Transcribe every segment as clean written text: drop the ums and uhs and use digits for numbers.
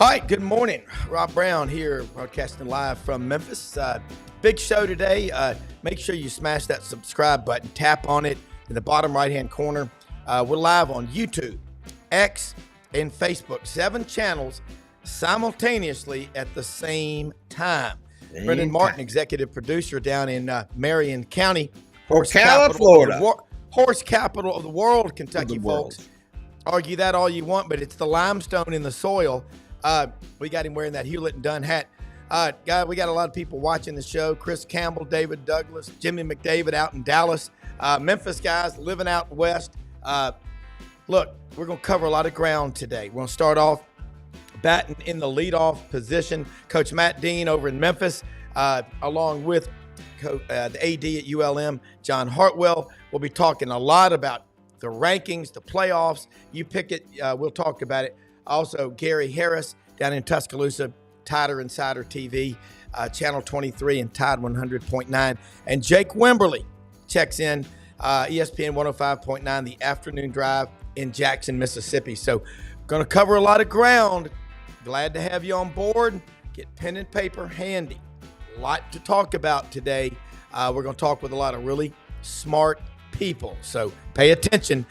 All right, good morning. Rob Brown here, broadcasting live from Memphis. Big show today. Make sure you smash that subscribe button, tap on it in the bottom right-hand corner. We're live on YouTube, X, and Facebook. 7 channels simultaneously at the same time. Brendan Martin, executive producer down in Marion County. Ocala, Florida. Horse capital of the world, Kentucky, folks. Argue that all you want, but it's the limestone in the soil. We got him wearing that Hewlett and Dunn hat. Guy, we got a lot of people watching the show. Chris Campbell, David Douglas, Jimmy McDavid out in Dallas. Memphis guys living out west. Look, we're going to cover a lot of ground today. We're going to start off batting in the leadoff position. Coach Matt Dean over in Memphis, along with the AD at ULM, John Hartwell. We'll be talking a lot about the rankings, the playoffs. You pick it. We'll talk about it. Also, Gary Harris down in Tuscaloosa, Tider Insider TV, Channel 23 and Tide 100.9. And Jake Wimberly checks in, ESPN 105.9, The Afternoon Drive in Jackson, Mississippi. So going to cover a lot of ground. Glad to have you on board. Get pen and paper handy. A lot to talk about today. We're going to talk with a lot of really smart people. So pay attention.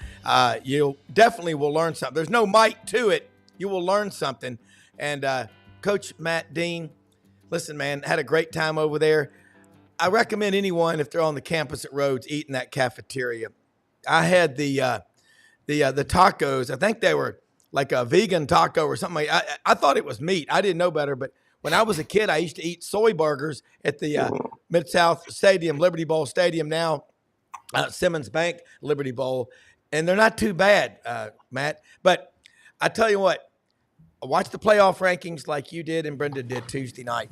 You definitely will learn something. There's no mic to it. You will learn something. And Coach Matt Dean, listen, man, had a great time over there. I recommend anyone, if they're on the campus at Rhodes, eating that cafeteria. I had the tacos. I think they were like a vegan taco or something. I thought it was meat. I didn't know better. But when I was a kid, I used to eat soy burgers at the Mid-South Stadium, Liberty Bowl Stadium now, Simmons Bank Liberty Bowl. And they're not too bad, Matt. But I tell you what, I watched the playoff rankings like you did and Brenda did Tuesday night,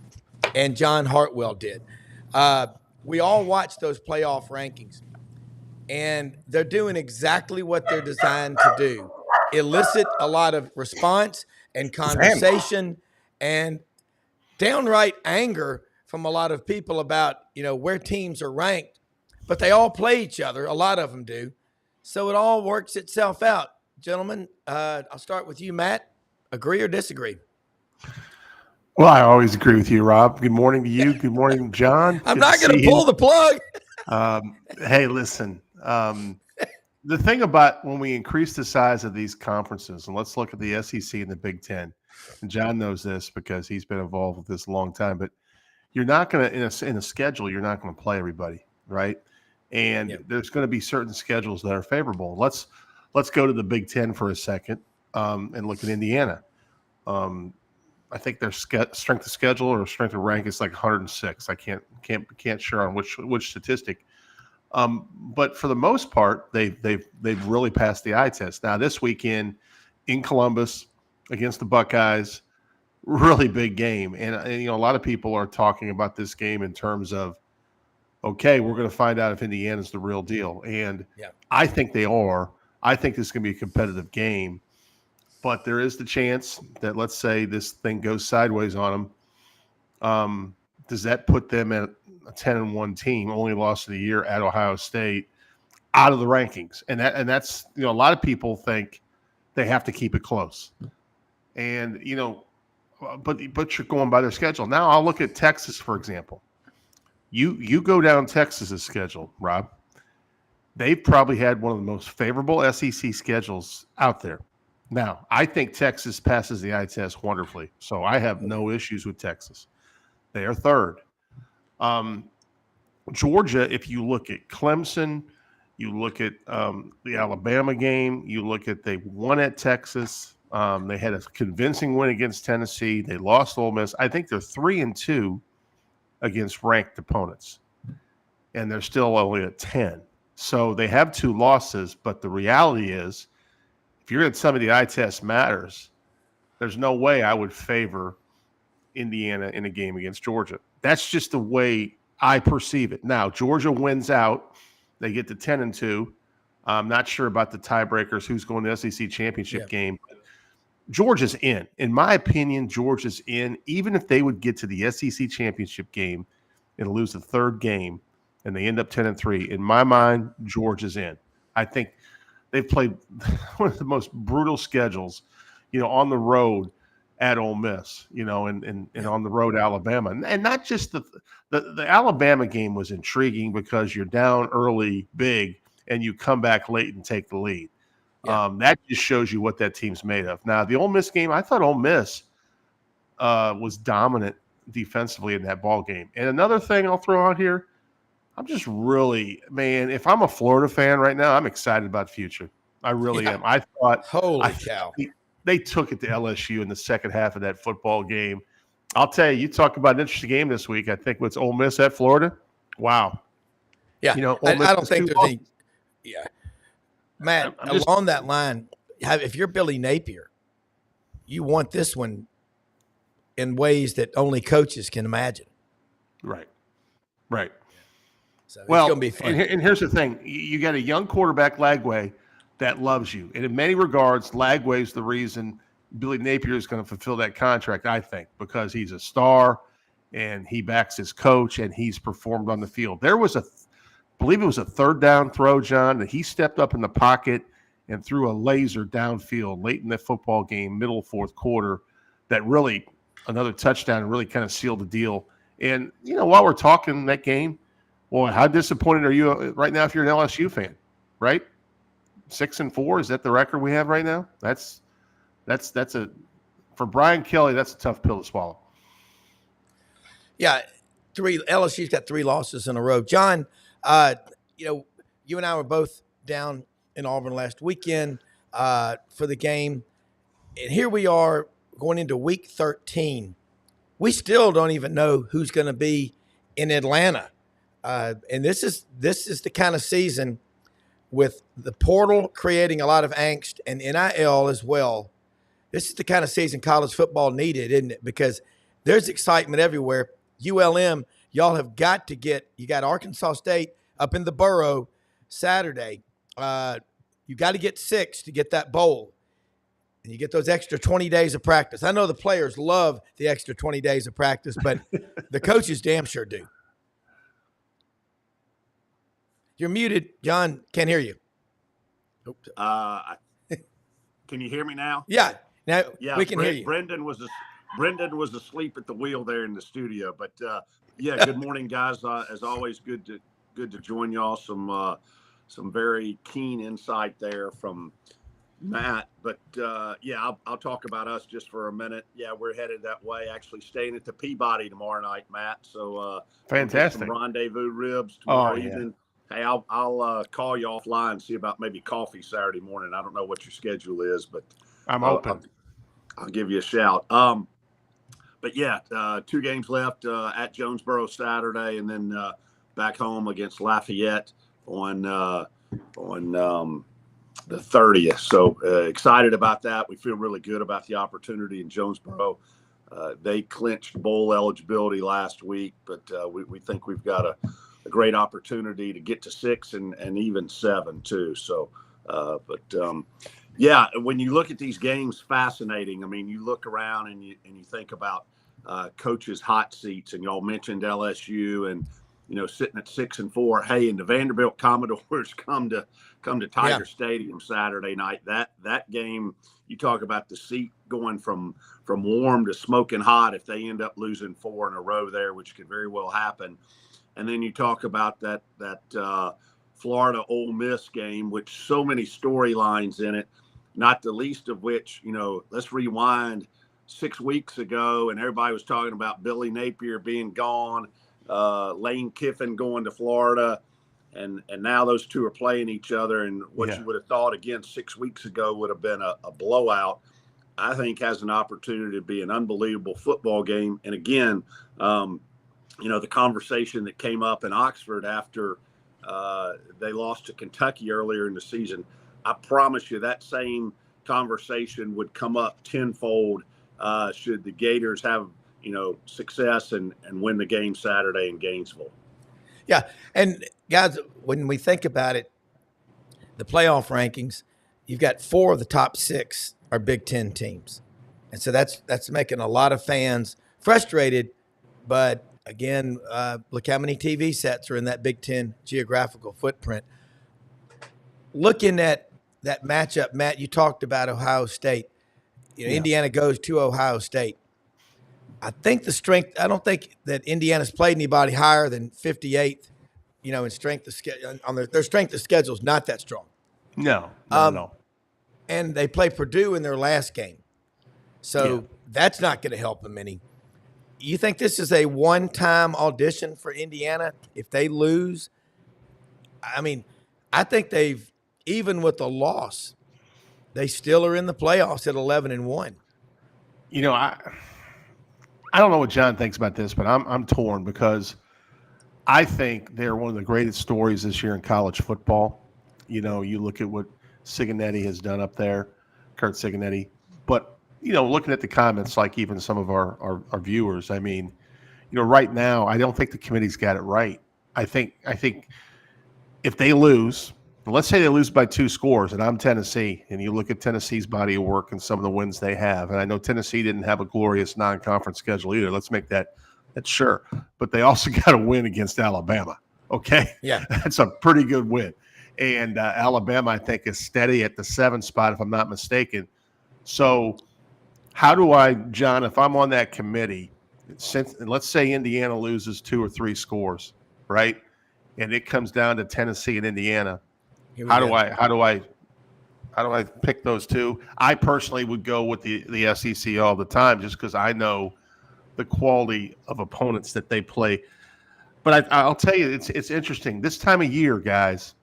and John Hartwell did. We all watched those playoff rankings, and they're doing exactly what they're designed to do. Elicit a lot of response and conversation and downright anger from a lot of people about, where teams are ranked. But they all play each other. A lot of them do. So it all works itself out. Gentlemen, I'll start with you, Matt. Agree or disagree? Well, I always agree with you, Rob. Good morning to you. Good morning, John. I'm not going to pull the plug. Hey, listen. The thing about when we increase the size of these conferences, and let's look at the SEC and the Big Ten, and John knows this because he's been involved with this a long time, but you're not going to, in a schedule, you're not going to play everybody, right? And there's going to be certain schedules that are favorable. Let's go to the Big Ten for a second. And look at Indiana. I think their strength of schedule or strength of rank is like 106. I can't sure on which statistic. But for the most part, they've really passed the eye test. Now this weekend in Columbus against the Buckeyes, really big game. And a lot of people are talking about this game in terms of, okay, we're going to find out if Indiana's the real deal. And I think they are. I think this is going to be a competitive game. But there is the chance that, let's say, this thing goes sideways on them. Does that put them at a 10-1 team, only lost of the year at Ohio State, out of the rankings? And that's a lot of people think they have to keep it close. And but you're going by their schedule. Now I'll look at Texas, for example. You go down Texas's schedule, Rob. They've probably had one of the most favorable SEC schedules out there. Now, I think Texas passes the eye test wonderfully, so I have no issues with Texas. They are third. Georgia, if you look at Clemson, you look at the Alabama game, you look at they won at Texas. They had a convincing win against Tennessee. They lost Ole Miss. I think they're 3-2 against ranked opponents, and they're still only at 10. So they have 2 losses, but the reality is, if you're at some of the eye test matters, there's no way I would favor Indiana in a game against Georgia. That's just the way I perceive it. Now, Georgia wins out. They get to 10-2. I'm not sure about the tiebreakers, who's going to the SEC championship game. Georgia's in. In my opinion, Georgia's in. Even if they would get to the SEC championship game and lose the third game and they end up 10-3, in my mind, Georgia's in. I think they've played one of the most brutal schedules, on the road at Ole Miss, and on the road to Alabama. And not just the Alabama game was intriguing because you're down early big and you come back late and take the lead. Yeah. That just shows you what that team's made of. Now, the Ole Miss game, I thought Ole Miss was dominant defensively in that ball game. And another thing I'll throw out here, I'm just really, man, if I'm a Florida fan right now, I'm excited about the future. I really am. I thought, holy cow. They took it to LSU in the second half of that football game. I'll tell you, you talk about an interesting game this week. I think it's Ole Miss at Florida. Wow. Yeah. I don't think there's any. Yeah. Matt, along that line, if you're Billy Napier, you want this one in ways that only coaches can imagine. Right. So it's going to be fun. And here's the thing. You got a young quarterback, Lagway, that loves you. And in many regards, Lagway's the reason Billy Napier is going to fulfill that contract, I think, because he's a star and he backs his coach and he's performed on the field. There was I believe it was a third down throw, John, that he stepped up in the pocket and threw a laser downfield late in the football game, middle fourth quarter, that really another touchdown and really kind of sealed the deal. And, while we're talking that game, well, how disappointed are you right now if you're an LSU fan, right? 6-4, is that the record we have right now? That's for Brian Kelly, that's a tough pill to swallow. Yeah, LSU's got 3 losses in a row. John, you and I were both down in Auburn last weekend for the game, and here we are going into week 13. We still don't even know who's going to be in Atlanta, and this is the kind of season with the portal creating a lot of angst and NIL as well. This is the kind of season college football needed, isn't it? Because there's excitement everywhere. ULM, y'all have got to you got Arkansas State up in the Borough Saturday. You got to get 6 to get that bowl. And you get those extra 20 days of practice. I know the players love the extra 20 days of practice, but the coaches damn sure do. You're muted, John. Can't hear you. Can you hear me now? Yeah. Now we can hear you. Brendan was asleep at the wheel there in the studio. But good morning, guys. As always, good to join y'all. Some very keen insight there from Matt. But I'll talk about us just for a minute. Yeah, we're headed that way. Actually, staying at the Peabody tomorrow night, Matt. So fantastic. Some rendezvous ribs tomorrow evening. Hey, I'll call you offline and see about maybe coffee Saturday morning. I don't know what your schedule is, but I'm open. I'll give you a shout. But 2 games left at Jonesboro Saturday, and then back home against Lafayette on the 30th. So excited about that. We feel really good about the opportunity in Jonesboro. They clinched bowl eligibility last week, but we think we've got a great opportunity to get to 6 and even 7 too. So, when you look at these games, fascinating. I mean, you look around and you think about coaches' hot seats, and y'all mentioned LSU and sitting at 6-4. Hey, and the Vanderbilt Commodores come to Tiger Stadium Saturday night. That game, you talk about the seat going from warm to smoking hot if they end up losing 4 in a row there, which could very well happen. And then you talk about that Florida Ole Miss game, which so many storylines in it, not the least of which, let's rewind 6 weeks ago, and everybody was talking about Billy Napier being gone, Lane Kiffin going to Florida, and now those two are playing each other. And what you would have thought, again, 6 weeks ago would have been a blowout, I think has an opportunity to be an unbelievable football game. And again, the conversation that came up in Oxford after they lost to Kentucky earlier in the season, I promise you that same conversation would come up tenfold should the Gators have, success and win the game Saturday in Gainesville. Yeah. And guys, when we think about it, the playoff rankings, you've got 4 of the top 6 are Big Ten teams. And so that's making a lot of fans frustrated, but again, look how many TV sets are in that Big Ten geographical footprint. Looking at that matchup, Matt, you talked about Ohio State. Indiana goes to Ohio State. I think the strength. I don't think that Indiana's played anybody higher than 58th. In strength of schedule, on their strength of schedule is not that strong. No. And they play Purdue in their last game, so that's not going to help them any. You think this is a one-time audition for Indiana if they lose? I mean, I think they've, even with the loss, they still are in the playoffs at 11-1. I don't know what John thinks about this, but I'm torn because I think they're one of the greatest stories this year in college football. You look at what Cincinnati has done up there, Kurt Cincinnati. But, looking at the comments, like even some of our viewers, I mean, right now, I don't think the committee's got it right. I think if they lose, let's say they lose by 2 scores, and I'm Tennessee, and you look at Tennessee's body of work and some of the wins they have, and I know Tennessee didn't have a glorious non-conference schedule either. Let's make that's sure. But they also got a win against Alabama, okay? Yeah. That's a pretty good win. And Alabama, I think, is steady at the 7th spot, if I'm not mistaken. So how do I, John, if I'm on that committee, let's say Indiana loses 2 or 3 scores, right? And it comes down to Tennessee and Indiana. How do I pick those two? I personally would go with the SEC all the time just because I know the quality of opponents that they play. But I'll tell you, it's interesting. This time of year, guys,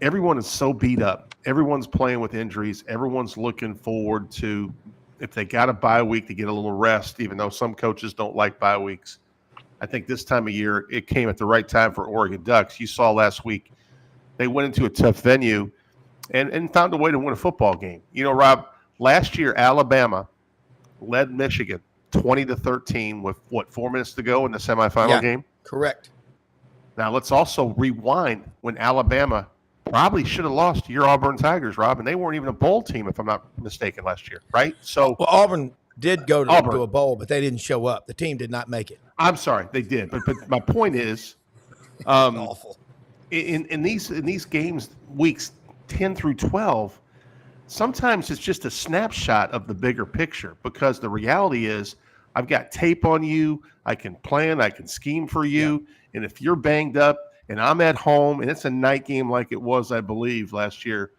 everyone is so beat up. Everyone's playing with injuries. Everyone's looking forward to, if they got a bye week, to get a little rest, even though some coaches don't like bye weeks. I think this time of year, it came at the right time for Oregon Ducks. You saw last week, they went into a tough venue and found a way to win a football game. Rob, last year, Alabama led Michigan 20-13 with, 4 minutes to go in the semifinal game? Correct. Now, let's also rewind when Alabama probably should have lost to your Auburn Tigers, Rob, and they weren't even a bowl team, if I'm not mistaken, last year, right? So, well, Auburn did go to a bowl, but they didn't show up. The team did not make it. I'm sorry, they did. But my point is, awful. In these games, weeks 10 through 12, sometimes it's just a snapshot of the bigger picture, because the reality is I've got tape on you. I can plan. I can scheme for you. Yeah. And if you're banged up and I'm at home and it's a night game like it was, I believe, last year,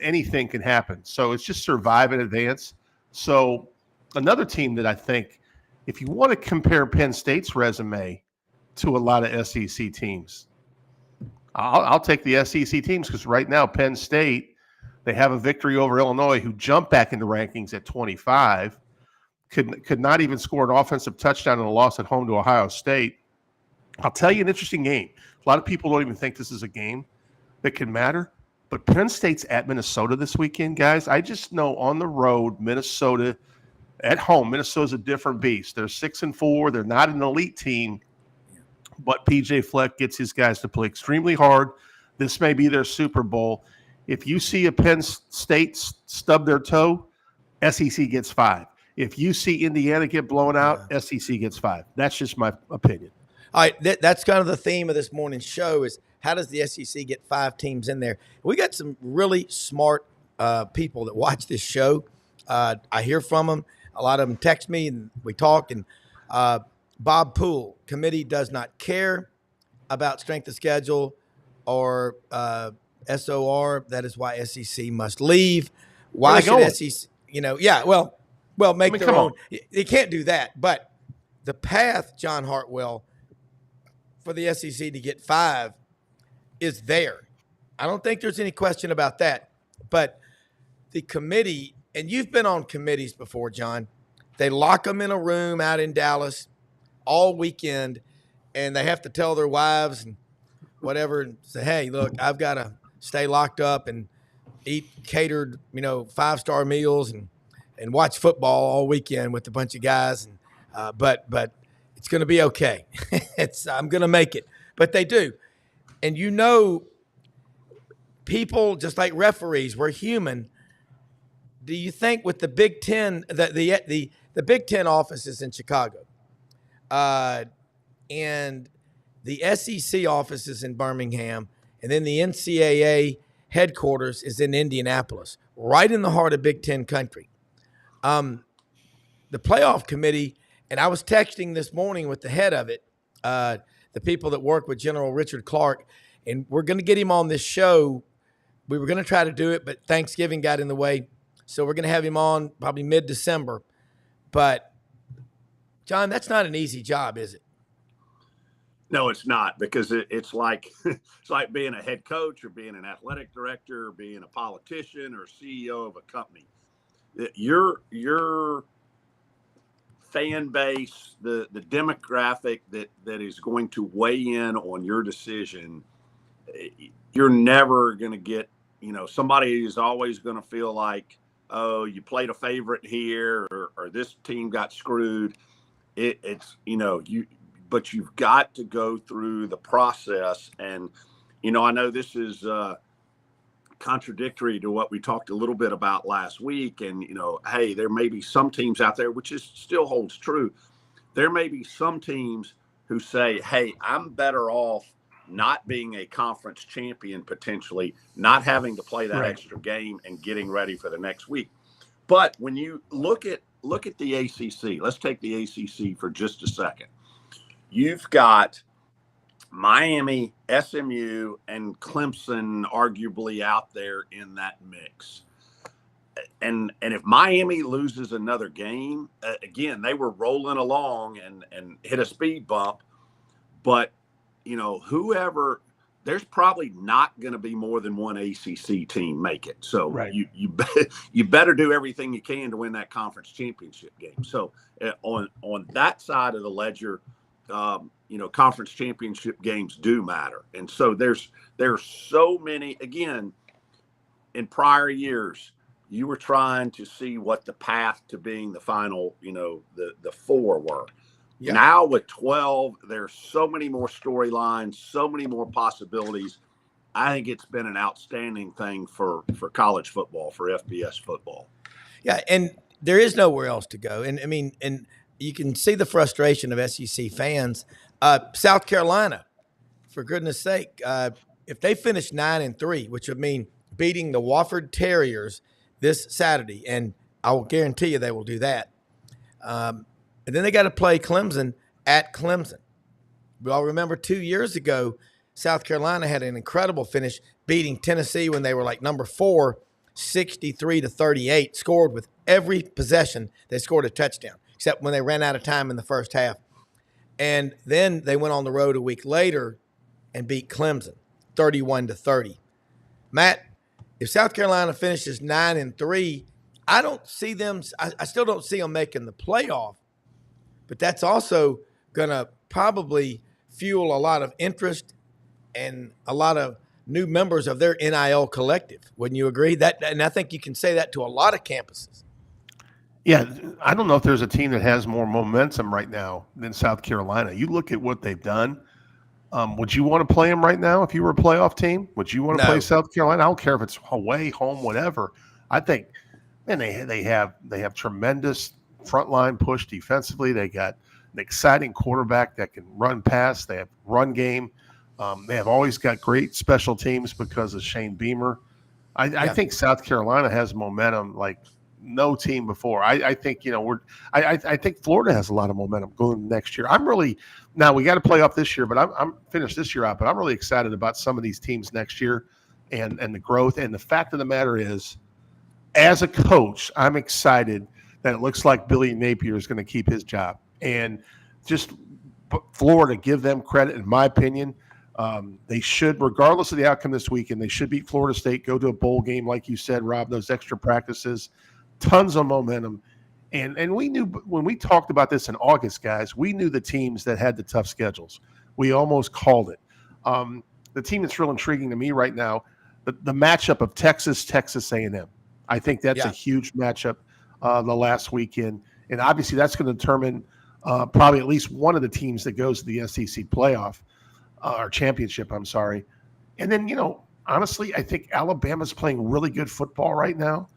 anything can happen. So it's just survive in advance. So another team that I think, if you want to compare Penn State's resume to a lot of SEC teams, I'll take the SEC teams, because right now Penn State, they have a victory over Illinois, who jumped back into rankings at 25, could not even score an offensive touchdown in a loss at home to Ohio State. I'll tell you an interesting game. A lot of people don't even think this is a game that can matter, but Penn State's at Minnesota this weekend, guys. I just know on the road, Minnesota, at home, Minnesota's a different beast. They're 6-4. They're not an elite team, but PJ Fleck gets his guys to play extremely hard. This may be their Super Bowl. If you see a Penn State stub their toe, SEC gets 5. If you see Indiana get blown out, SEC gets 5. That's just my opinion. All right, that's kind of the theme of this morning's show, is how does the SEC get 5 teams in there? We got some really smart people that watch this show. I hear from them. A lot of them text me and we talk. And Bob Poole, committee does not care about strength of schedule or SOR. That is why SEC must leave. Why should SEC? Make their own. They can't do that. But the path, John Hartwell, for the SEC to get 5 is there. I don't think there's any question about that. But the committee, and you've been on committees before, John, they lock them in a room out in Dallas all weekend, and they have to tell their wives and whatever and say, hey, look, I've got to stay locked up and eat catered, 5-star meals and watch football all weekend with a bunch of guys. And but it's going to be okay. I'm going to make it. But they do. And people, just like referees, we're human. Do you think with the Big Ten, the Big Ten office is in Chicago, and the SEC office is in Birmingham, and then the NCAA headquarters is in Indianapolis, right in the heart of Big Ten country? The playoff committee, and I was texting this morning with the head of it, the people that work with General Richard Clark, and we're going to get him on this show. We were going to try to do it, but Thanksgiving got in the way. So we're going to have him on probably mid-December. But, John, that's not an easy job, is it? No, it's not, because it's like being a head coach or being an athletic director or being a politician or CEO of a company. Your fan base, the demographic that is going to weigh in on your decision, you're never going to get, somebody is always going to feel like, oh, you played a favorite here, or this team got screwed. But you've got to go through the process. And, I know this is contradictory to what we talked a little bit about last week. And, hey, there may be some teams out there, which still holds true. There may be some teams who say, hey, I'm better off not being a conference champion, potentially not having to play that extra game and getting ready for the next week. But when you look at the ACC, let's take the ACC for just a second. You've got Miami, SMU, and Clemson arguably out there in that mix. And if Miami loses another game, again, they were rolling along and hit a speed bump. But, whoever, there's probably not going to be more than one ACC team make it. So you better do everything you can to win that conference championship game. So on that side of the ledger, conference championship games do matter. And so there's so many, again, in prior years, you were trying to see what the path to being the final, the four were. Yeah. Now with 12, there's so many more storylines, so many more possibilities. I think it's been an outstanding thing for college football, for FBS football. Yeah, and there is nowhere else to go. And and you can see the frustration of SEC fans. South Carolina, for goodness sake, if they finish 9-3, which would mean beating the Wofford Terriers this Saturday, and I will guarantee you they will do that. And then they got to play Clemson at Clemson. We all remember 2 years ago, South Carolina had an incredible finish, beating Tennessee when they were like number 4, 63-38, scored with every possession. They scored a touchdown, except when they ran out of time in the first half. And then they went on the road a week later and beat Clemson 31-30. Matt, if South Carolina finishes 9-3, I don't see them. I still don't see them making the playoff. But that's also going to probably fuel a lot of interest and a lot of new members of their NIL collective. Wouldn't you agree? And I think you can say that to a lot of campuses. Yeah, I don't know if there's a team that has more momentum right now than South Carolina. You look at what they've done. Would you want to play them right now if you were a playoff team? Would you want to play South Carolina? I don't care if it's away, home, whatever. I think, man, they have tremendous frontline push defensively. They got an exciting quarterback that can run pass. They have run game. They have always got great special teams because of Shane Beamer. I think South Carolina has momentum like no team before. I think I think Florida has a lot of momentum going next year. Now we got to play off this year, but I'm finished this year out. But I'm really excited about some of these teams next year and the growth. And the fact of the matter is, as a coach, I'm excited that it looks like Billy Napier is going to keep his job. And just Florida, give them credit, in my opinion. They should, regardless of the outcome this weekend, they should beat Florida State, go to a bowl game, like you said, Rob, those extra practices, tons of momentum. And we knew when we talked about this in August, guys, we knew the teams that had the tough schedules. We almost called it. The team that's real intriguing to me right now, the matchup of Texas A&M. I think that's a huge matchup. The last weekend. And obviously that's going to determine probably at least one of the teams that goes to the SEC playoff or championship, I'm sorry. And then, honestly, I think Alabama's playing really good football right now.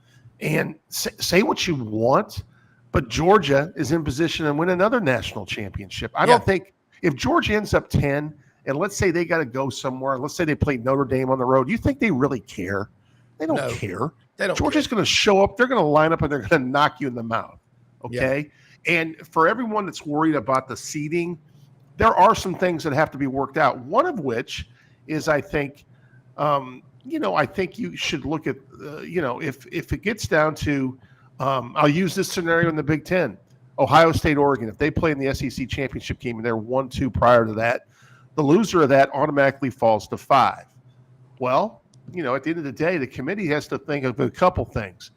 And say what you want, but Georgia is in position to win another national championship. I don't think if Georgia ends up 10, and let's say they got to go somewhere, let's say they play Notre Dame on the road, you think they really care? They don't care. Georgia's going to show up. They're going to line up and they're going to knock you in the mouth. Okay. Yeah. And for everyone that's worried about the seeding, there are some things that have to be worked out. One of which is, I think, I think you should look at, if it gets down to, I'll use this scenario in the Big Ten, Ohio State, Oregon. If they play in the SEC championship game and they're 1-2 prior to that, the loser of that automatically falls to 5. Well, at the end of the day, the committee has to think of a couple things.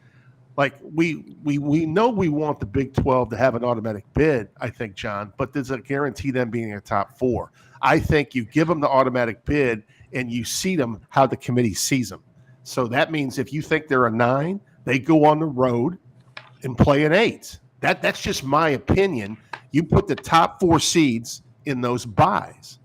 Like we know we want the Big 12 to have an automatic bid, I think, John, but does it guarantee them being a top 4? I think you give them the automatic bid and you seed them how the committee sees them. So that means if you think they're a 9, they go on the road and play an 8. That's just my opinion. You put the top 4 seeds in those buys.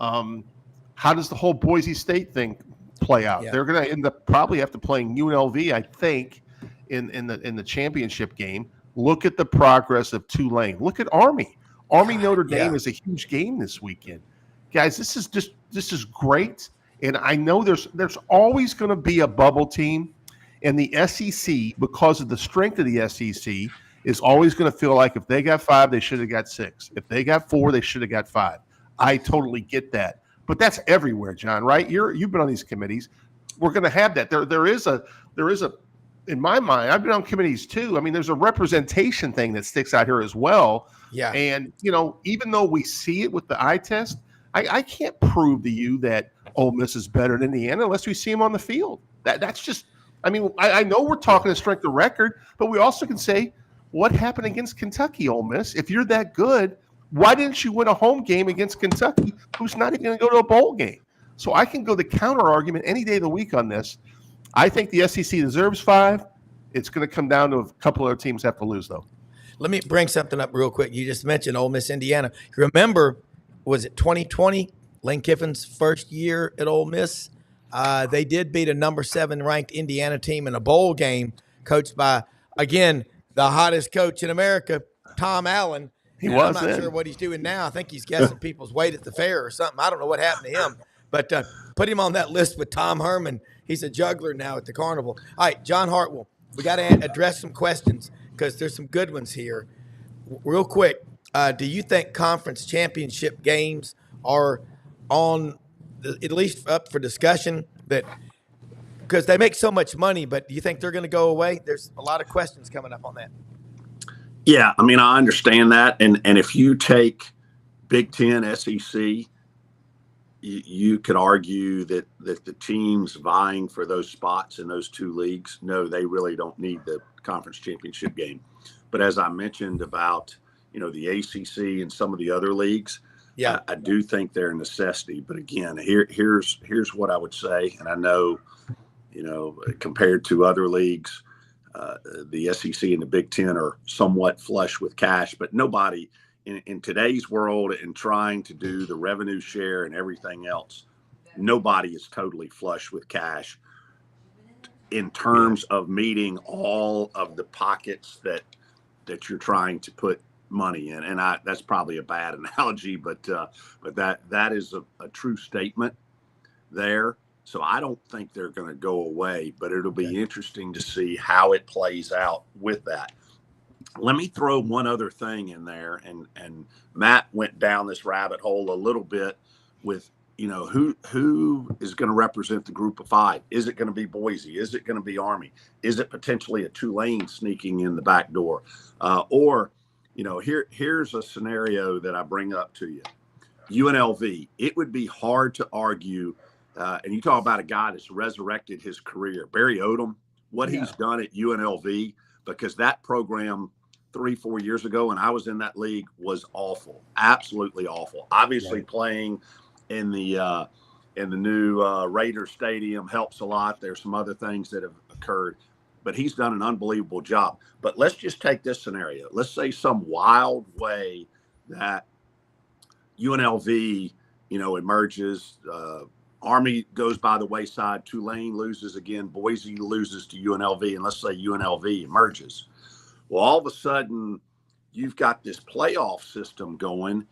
How does the whole Boise State thing play out? Yeah. They're going to end up probably have to playing UNLV, I think, in the championship game. Look at the progress of Tulane. Look at Army. Notre Dame is a huge game this weekend. Guys, this is great. And I know there's always going to be a bubble team, and the SEC, because of the strength of the SEC, is always going to feel like if they got 5, they should have got 6. If they got 4, they should have got 5. I totally get that. But that's everywhere, John, right? You've been on these committees. We're going to have that. There is a in my mind, I've been on committees too. I mean, there's a representation thing that sticks out here as well. Yeah. And, even though we see it with the eye test, I can't prove to you that Ole Miss is better than Indiana unless we see them on the field. That's just, I know we're talking a strength of record, but we also can say what happened against Kentucky, Ole Miss. If you're that good, why didn't you win a home game against Kentucky, who's not even going to go to a bowl game? So I can go the counter argument any day of the week on this. I think the SEC deserves 5. It's going to come down to a couple other teams have to lose, though. Let me bring something up real quick. You just mentioned Ole Miss, Indiana. Remember, was it 2020, Lane Kiffin's first year at Ole Miss? They did beat a number 7 ranked Indiana team in a bowl game, coached by, again, the hottest coach in America, Tom Allen. I'm not sure what he's doing now. I think he's guessing people's weight at the fair or something. I don't know what happened to him. But put him on that list with Tom Herman. He's a juggler now at the carnival. All right, John Hartwell, we got to address some questions because there's some good ones here. Real quick, do you think conference championship games are on at least up for discussion? That because they make so much money, but do you think they're going to go away? There's a lot of questions coming up on that. Yeah, I understand that. And if you take Big Ten, SEC, you could argue that the teams vying for those spots in those 2 leagues, no, they really don't need the conference championship game. But as I mentioned about, the ACC and some of the other leagues, I do think they're a necessity. But again, here's what I would say. And I know, compared to other leagues, the SEC and the Big Ten are somewhat flush with cash, but nobody in today's world and trying to do the revenue share and everything else, nobody is totally flush with cash in terms of meeting all of the pockets that you're trying to put money in. And that's probably a bad analogy, but that is a true statement there. So I don't think they're going to go away, but it'll be interesting to see how it plays out with that. Let me throw one other thing in there, and Matt went down this rabbit hole a little bit with, who is going to represent the group of 5? Is it going to be Boise? Is it going to be Army? Is it potentially a Tulane sneaking in the back door? Here's a scenario that I bring up to you. UNLV, it would be hard to argue. And you talk about a guy that's resurrected his career, Barry Odom, what he's done at UNLV, because that program 3-4 years ago when I was in that league was awful, absolutely awful. Obviously playing in the new Raiders Stadium helps a lot. There's some other things that have occurred, but he's done an unbelievable job. But let's just take this scenario. Let's say some wild way that UNLV, emerges, Army goes by the wayside, Tulane loses again, Boise loses to UNLV, and let's say UNLV emerges. Well, all of a sudden, you've got this playoff system going,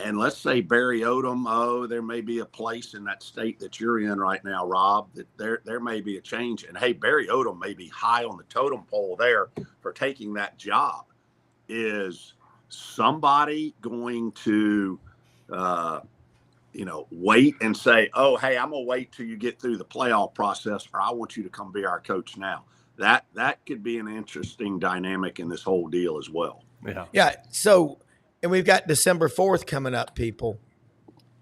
And let's say Barry Odom, there may be a place in that state that you're in right now, Rob, that there may be a change. And hey, Barry Odom may be high on the totem pole there for taking that job. Is somebody going to, wait and say, oh, hey, I'm going to wait till you get through the playoff process, or I want you to come be our coach now? That could be an interesting dynamic in this whole deal as well. Yeah. Yeah. So, and we've got December 4th coming up, people.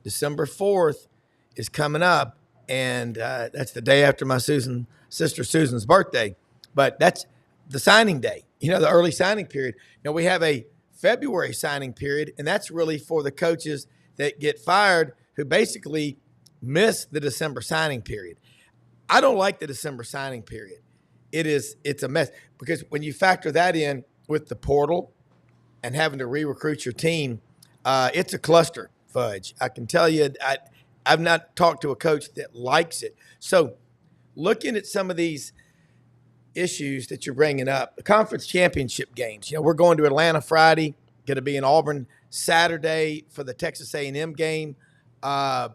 December 4th is coming up, and that's the day after my sister Susan's birthday. But that's the signing day, the early signing period. Now, we have a February signing period, and that's really for the coaches that get fired who basically miss the December signing period. I don't like the December signing period. It's a mess, because when you factor that in with the portal and having to re-recruit your team, it's a cluster fudge. I can tell you, I've not talked to a coach that likes it. So looking at some of these issues that you're bringing up, the conference championship games, we're going to Atlanta Friday, going to be in Auburn Saturday for the Texas A&M game. A&M,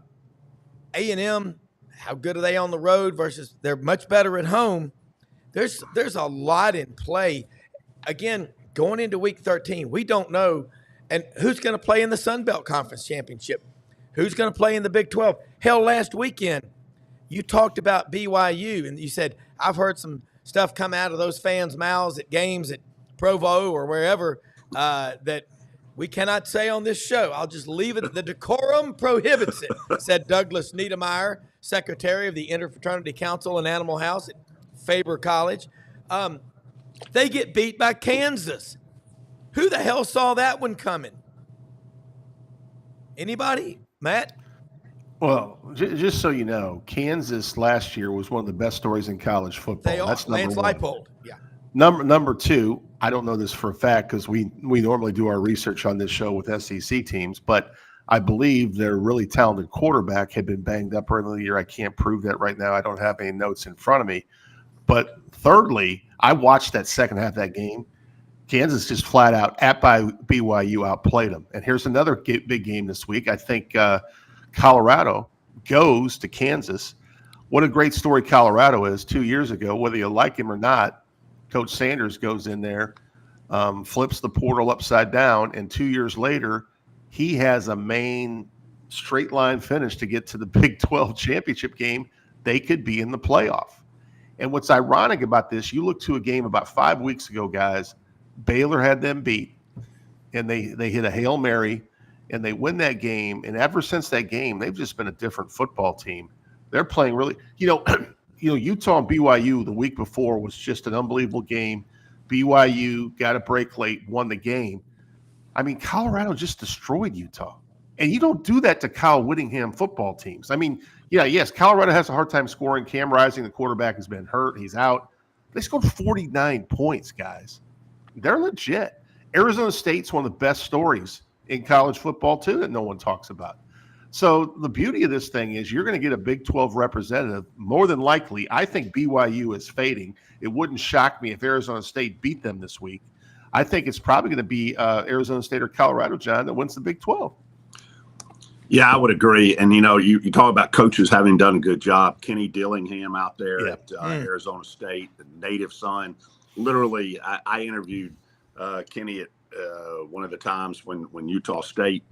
how good are they on the road versus they're much better at home? There's a lot in play. Again, going into week 13, we don't know. And who's going to play in the Sun Belt Conference Championship? Who's going to play in the Big 12? Hell, last weekend, you talked about BYU, and you said, I've heard some stuff come out of those fans' mouths at games at Provo or wherever that we cannot say on this show. I'll just leave it. The decorum prohibits it, said Douglas Niedermeyer, secretary of the Interfraternity Council and Animal House at Faber College. They get beat by Kansas. Who the hell saw that one coming? Anybody? Matt? Well, just so you know, Kansas last year was one of the best stories in college football. They are. That's number Lance one. Leipold. Yeah. Number two, I don't know this for a fact because we normally do our research on this show with SEC teams, but I believe their really talented quarterback had been banged up early in the year. I can't prove that right now. I don't have any notes in front of me. But thirdly, I watched that second half of that game. Kansas just flat out at BYU outplayed them. And here's another big game this week. I think Colorado goes to Kansas. What a great story Colorado is. 2 years ago, whether you like him or not, Coach Sanders goes in there, flips the portal upside down, and 2 years later, he has a main straight line finish to get to the Big 12 championship game. They could be in the playoff. And what's ironic about this, you look to a game about 5 weeks ago, guys, Baylor had them beat, and they hit a Hail Mary, and they win that game. And ever since that game, they've just been a different football team. They're playing really, Utah and BYU the week before was just an unbelievable game. BYU got a break late, won the game. I mean, Colorado just destroyed Utah. And you don't do that to Kyle Whittingham football teams. I mean, yes, Colorado has a hard time scoring. Cam Rising, the quarterback, has been hurt. He's out. They scored 49 points, guys. They're legit. Arizona State's one of the best stories in college football, too, that no one talks about. So the beauty of this thing is you're going to get a Big 12 representative. More than likely, I think BYU is fading. It wouldn't shock me if Arizona State beat them this week. I think it's probably going to be Arizona State or Colorado, John, that wins the Big 12. Yeah, I would agree. And, you talk about coaches having done a good job. Kenny Dillingham out there at Arizona State, the native son. Literally, I interviewed Kenny at one of the times when Utah State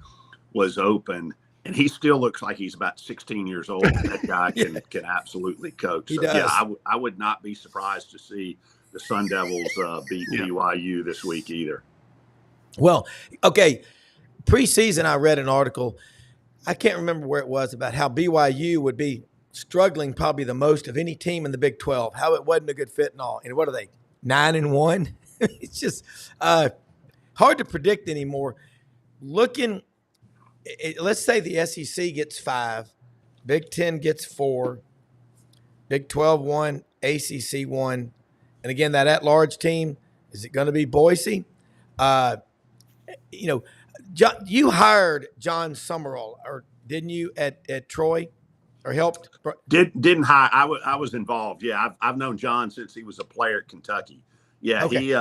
was open, and he still looks like he's about 16 years old. That guy can absolutely coach. He so, does. Yeah, I would not be surprised to see the Sun Devils beat BYU this week either. Well, okay, preseason I read an article, I can't remember where it was, about how BYU would be struggling probably the most of any team in the Big 12, how it wasn't a good fit and all. And what are they, 9-1? It's just hard to predict anymore. Let's say the SEC gets 5, Big 10 gets 4, Big 12 1, ACC 1. And again, that at-large team, is it going to be Boise? You hired John Summerall, or didn't you, at Troy, or helped? Didn't hire. I was involved. Yeah, I've known John since he was a player at Kentucky. Yeah, okay. He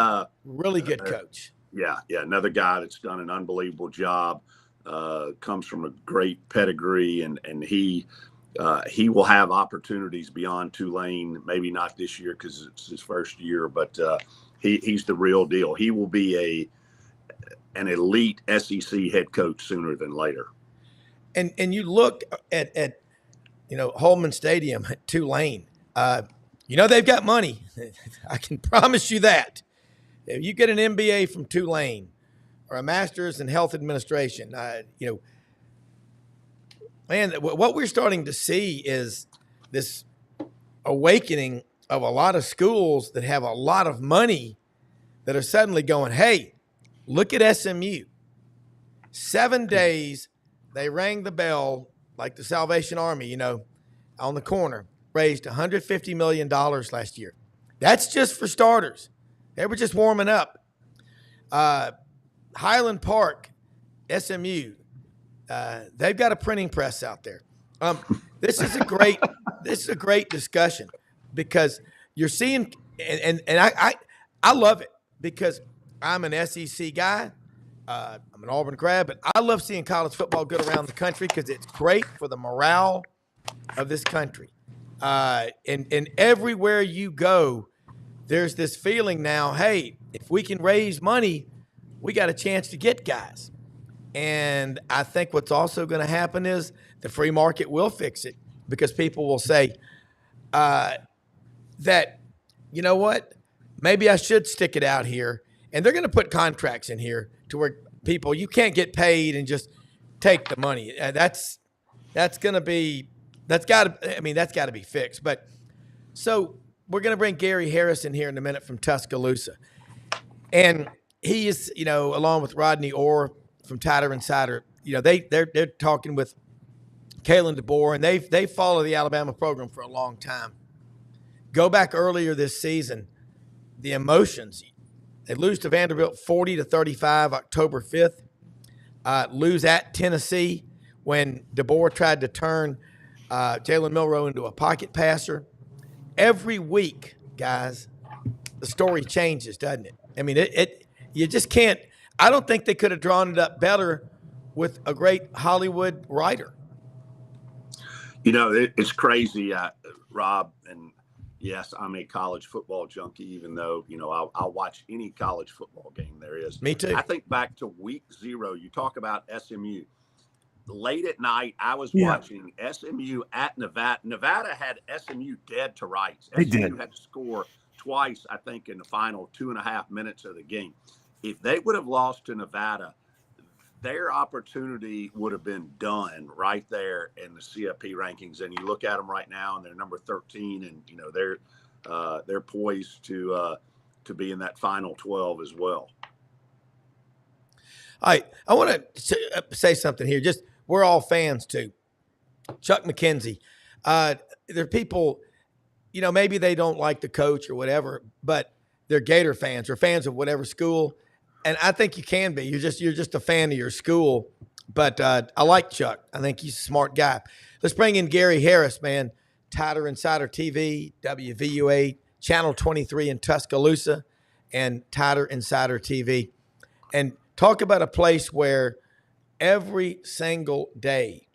really good coach. Yeah, another guy that's done an unbelievable job. comes from a great pedigree, and he will have opportunities beyond Tulane. Maybe not this year because it's his first year, but he's the real deal. He will be an elite SEC head coach sooner than later. And you look at Holman Stadium at Tulane. They've got money. I can promise you that. If you get an MBA from Tulane or a master's in health administration, man, what we're starting to see is this awakening of a lot of schools that have a lot of money that are suddenly going, hey, look at SMU. 7 days, they rang the bell like the Salvation Army, on the corner, raised $150 million last year. That's just for starters. They were just warming up. Highland Park, SMU, they've got a printing press out there. This is a great discussion because you're seeing, and I love it because I'm an SEC guy. I'm an Auburn grad, but I love seeing college football go around the country because it's great for the morale of this country. And everywhere you go, there's this feeling now, hey, if we can raise money, we got a chance to get guys. And I think what's also going to happen is the free market will fix it because people will say that, you know what, maybe I should stick it out here. And they're going to put contracts in here to where people, you can't get paid and just take the money. That's got to be fixed. But so we're going to bring Gary Harris in here in a minute from Tuscaloosa. And he is, along with Rodney Orr from Tighter Insider, they're talking with Kalen DeBoer, and they follow the Alabama program for a long time. Go back earlier this season, the emotions. They lose to Vanderbilt 40-35 October 5th. Lose at Tennessee when DeBoer tried to turn Jalen Milroe into a pocket passer. Every week, guys, the story changes, doesn't it? I mean, you just can't. I don't think they could have drawn it up better with a great Hollywood writer. It's crazy, Rob, and yes, I'm a college football junkie, even though, I'll watch any college football game there is. Me too. I think back to week 0, you talk about SMU. Late at night, I was watching SMU at Nevada. Nevada had SMU dead to rights. SMU had to score twice, I think, in the final 2.5 minutes of the game. If they would have lost to Nevada, their opportunity would have been done right there in the CFP rankings. And you look at them right now, and they're number 13, and they're poised to be in that final 12 as well. All right, I want to say something here. Just we're all fans too. Chuck McKenzie. There are people, maybe they don't like the coach or whatever, but they're Gator fans or fans of whatever school. And I think you can be. You're just a fan of your school. But I like Chuck. I think he's a smart guy. Let's bring in Gary Harris, man. Tighter Insider TV, WVUA, Channel 23 in Tuscaloosa, and Tighter Insider TV. And talk about a place where every single day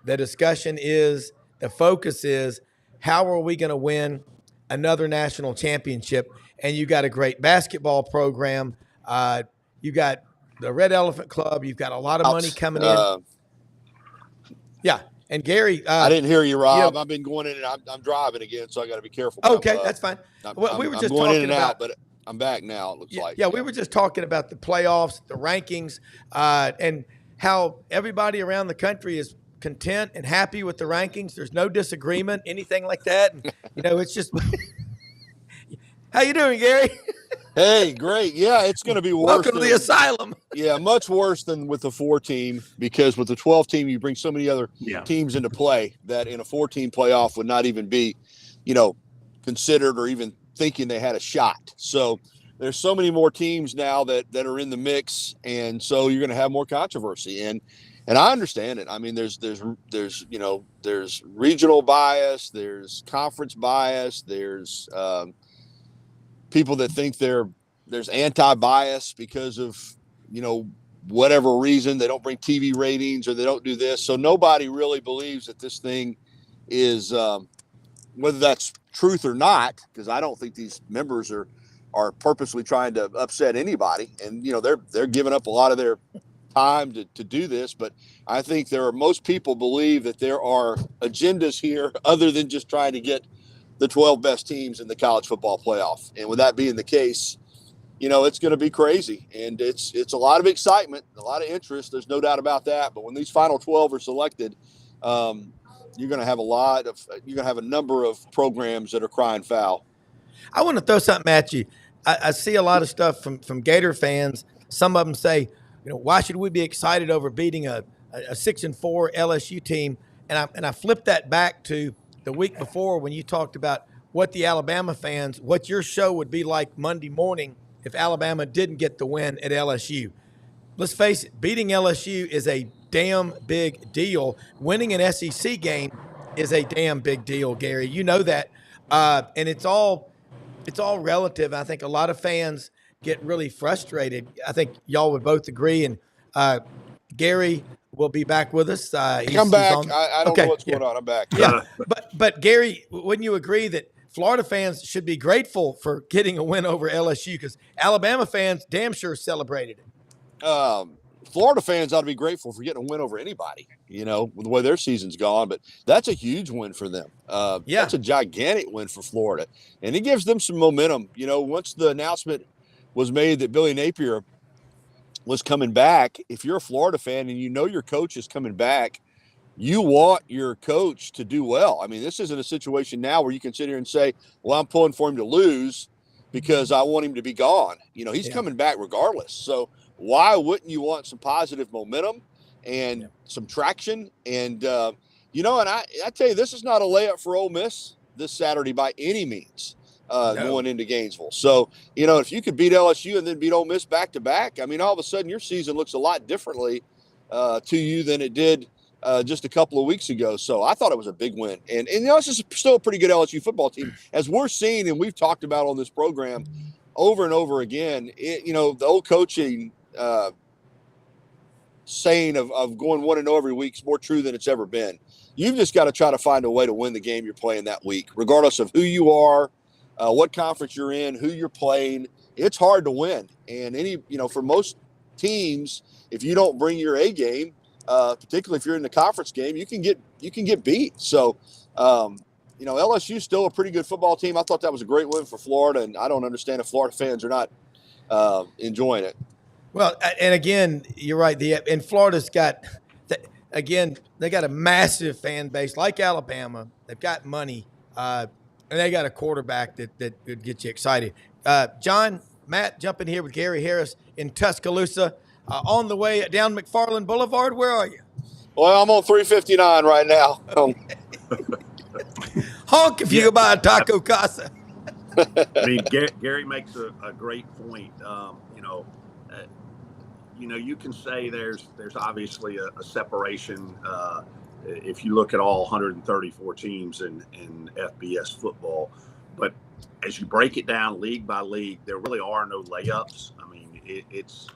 the discussion is, the focus is, how are we going to win another national championship? And you got a great basketball program. You got the Red Elephant Club. You've got a lot of money coming in. Yeah. And Gary, I didn't hear you, Rob. I've been going in and I'm driving again, so I got to be careful. Okay, that's fine. We were just going talking in and about, out, but I'm back now. It looks like. Yeah, we were just talking about the playoffs, the rankings, and how everybody around the country is content and happy with the rankings. There's no disagreement, anything like that. And, it's just. How you doing, Gary? Hey, great. Yeah, it's going to be worse. Welcome to the asylum. Yeah, much worse than with the 4-team, because with the 12-team, you bring so many other teams into play that in a 14 playoff would not even be, considered or even thinking they had a shot. So there's so many more teams now that are in the mix, and so you're going to have more controversy. And I understand it. I mean, there's regional bias, there's conference bias, there's people that think there's anti-bias because of whatever reason, they don't bring TV ratings or they don't do this. So nobody really believes that this thing is, whether that's truth or not, because I don't think these members are purposely trying to upset anybody. And, they're giving up a lot of their time to do this. But I think most people believe that there are agendas here other than just trying to get the 12 best teams in the college football playoff. And with that being the case, it's going to be crazy, and it's a lot of excitement, a lot of interest. There's no doubt about that. But when these final 12 are selected, you're going to have a number of programs that are crying foul. I want to throw something at you. I see a lot of stuff from Gator fans. Some of them say, why should we be excited over beating a 6-4 LSU team? And I flipped that back to the week before when you talked about what the Alabama fans, what your show would be like Monday morning if Alabama didn't get the win at LSU. Let's face it, beating LSU is a damn big deal. Winning an SEC game is a damn big deal, Gary. You know that. And it's all relative. I think a lot of fans get really frustrated. I think y'all would both agree. And Gary will be back with us. I'm back. I don't know what's going on. I'm back. Yeah. But Gary, wouldn't you agree that Florida fans should be grateful for getting a win over LSU, because Alabama fans damn sure celebrated it? Florida fans ought to be grateful for getting a win over anybody, with the way their season's gone. But that's a huge win for them. That's a gigantic win for Florida. And it gives them some momentum. Once the announcement was made that Billy Napier was coming back, if you're a Florida fan and your coach is coming back, you want your coach to do well. I mean, this isn't a situation now where you can sit here and say, well, I'm pulling for him to lose because I want him to be gone. He's coming back regardless. So why wouldn't you want some positive momentum and some traction? And, and I tell you, this is not a layup for Ole Miss this Saturday by any means, going into Gainesville. So, if you could beat LSU and then beat Ole Miss back to back, I mean, all of a sudden your season looks a lot differently to you than it did just a couple of weeks ago. So I thought it was a big win. And this is still a pretty good LSU football team, as we're seeing, and we've talked about on this program over and over again. The old coaching saying of going 1-0 every week is more true than it's ever been. You've just got to try to find a way to win the game you're playing that week, regardless of who you are, what conference you're in, who you're playing. It's hard to win. And for most teams, if you don't bring your A game, particularly if you're in the conference game, you can get beat. So, LSU is still a pretty good football team. I thought that was a great win for Florida, and I don't understand if Florida fans are not enjoying it. Well, and again, you're right. And Florida's got, they got a massive fan base like Alabama. They've got money, and they got a quarterback that would get you excited. John, Matt, jump in here with Gary Harris in Tuscaloosa. On the way down McFarland Boulevard. Where are you? Well, I'm on 359 right now. Honk if you go by a Taco Casa. I mean, Gary makes a great point. You can say there's obviously a separation if you look at all 134 teams in FBS football. But as you break it down league by league, there really are no layups. I mean, it's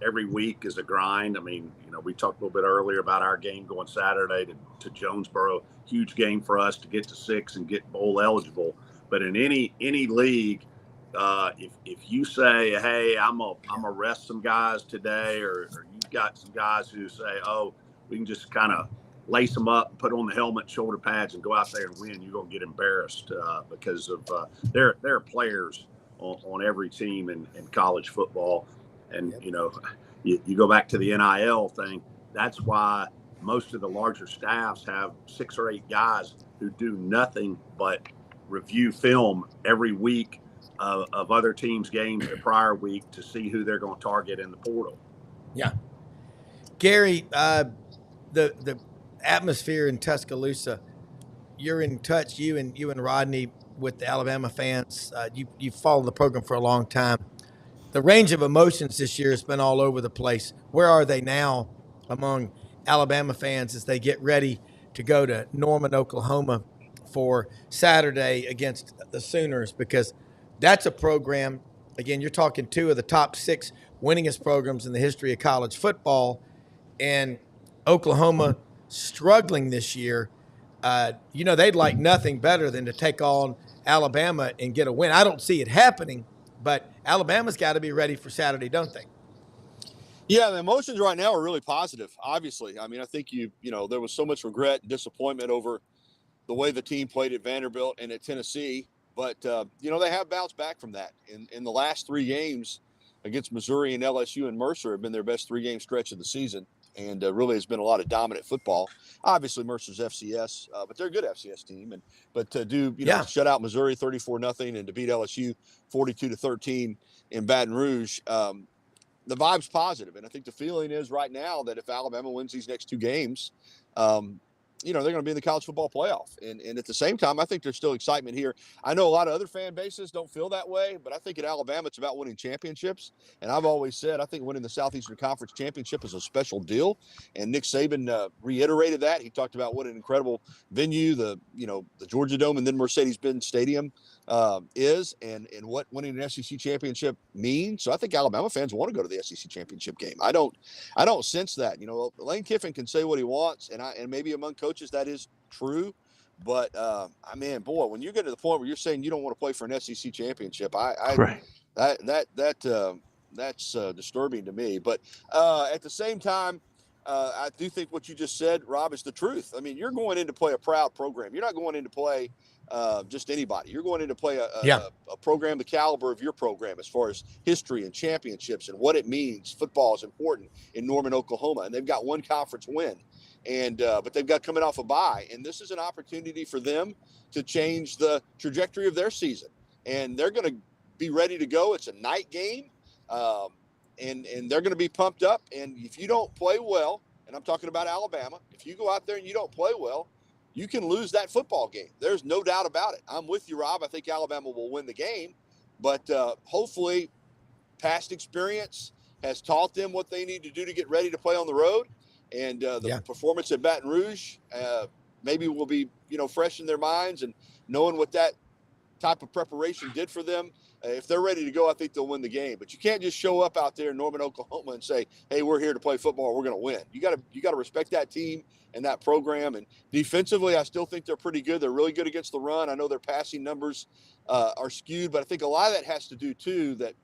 every week is a grind. I mean, we talked a little bit earlier about our game going Saturday to Jonesboro. Huge game for us to get to 6 and get bowl eligible. But in any league, if you say, hey, I'm gonna rest some guys today, or you've got some guys who say, oh, we can just kind of lace them up, put on the helmet, shoulder pads, and go out there and win, you're gonna get embarrassed because of there are players on every team in college football. And, you go back to the NIL thing. That's why most of the larger staffs have 6 or 8 guys who do nothing but review film every week of other teams' games the prior week to see who they're going to target in the portal. Yeah. Gary, the atmosphere in Tuscaloosa, you're in touch, you and Rodney, with the Alabama fans. You've followed the program for a long time. The range of emotions this year has been all over the place. Where are they now among Alabama fans as they get ready to go to Norman, Oklahoma for Saturday against the Sooners? Because that's a program, again, you're talking 2 of the top 6 winningest programs in the history of college football, and Oklahoma struggling this year. They'd like nothing better than to take on Alabama and get a win. I don't see it happening, but Alabama's got to be ready for Saturday, don't they? Yeah, the emotions right now are really positive, obviously. I mean, I think there was so much regret and disappointment over the way the team played at Vanderbilt and at Tennessee. But, they have bounced back from that. In the last 3 games against Missouri and LSU and Mercer have been their best 3-game stretch of the season. And really has been a lot of dominant football. Obviously, Mercer's FCS, but they're a good FCS team. But to shut out Missouri 34-0 and to beat LSU 42-13 in Baton Rouge, the vibe's positive. And I think the feeling is right now that if Alabama wins these next 2 games, they're going to be in the college football playoff. And at the same time, I think there's still excitement here. I know a lot of other fan bases don't feel that way, but I think at Alabama, it's about winning championships. And I've always said, I think winning the Southeastern Conference Championship is a special deal. And Nick Saban reiterated that. He talked about what an incredible venue, the Georgia Dome and then Mercedes-Benz Stadium is, and what winning an SEC championship means. So I think Alabama fans want to go to the SEC championship game. I don't sense that. Lane Kiffin can say what he wants, and maybe among coaches that is true, but when you get to the point where you're saying you don't want to play for an SEC championship, that's disturbing to me. But at the same time, I do think what you just said, Rob, is the truth. I mean, you're going in to play a proud program. You're not going in to play just anybody. You're going in to play a program the caliber of your program as far as history and championships and what it means. Football is important in Norman, Oklahoma, and they've got 1 conference win. But they've got coming off a bye, and this is an opportunity for them to change the trajectory of their season. And they're going to be ready to go. It's a night game, and they're going to be pumped up. And if you don't play well, and I'm talking about Alabama, if you go out there and you don't play well, you can lose that football game. There's no doubt about it. I'm with you, Rob. I think Alabama will win the game, but hopefully past experience has taught them what they need to do to get ready to play on the road. And the performance at Baton Rouge maybe will be, fresh in their minds and knowing what that type of preparation did for them. If they're ready to go, I think they'll win the game. But you can't just show up out there in Norman, Oklahoma and say, hey, we're here to play football. We're going to win. You got to respect that team and that program. And defensively, I still think they're pretty good. They're really good against the run. I know their passing numbers are skewed, but I think a lot of that has to do, too, that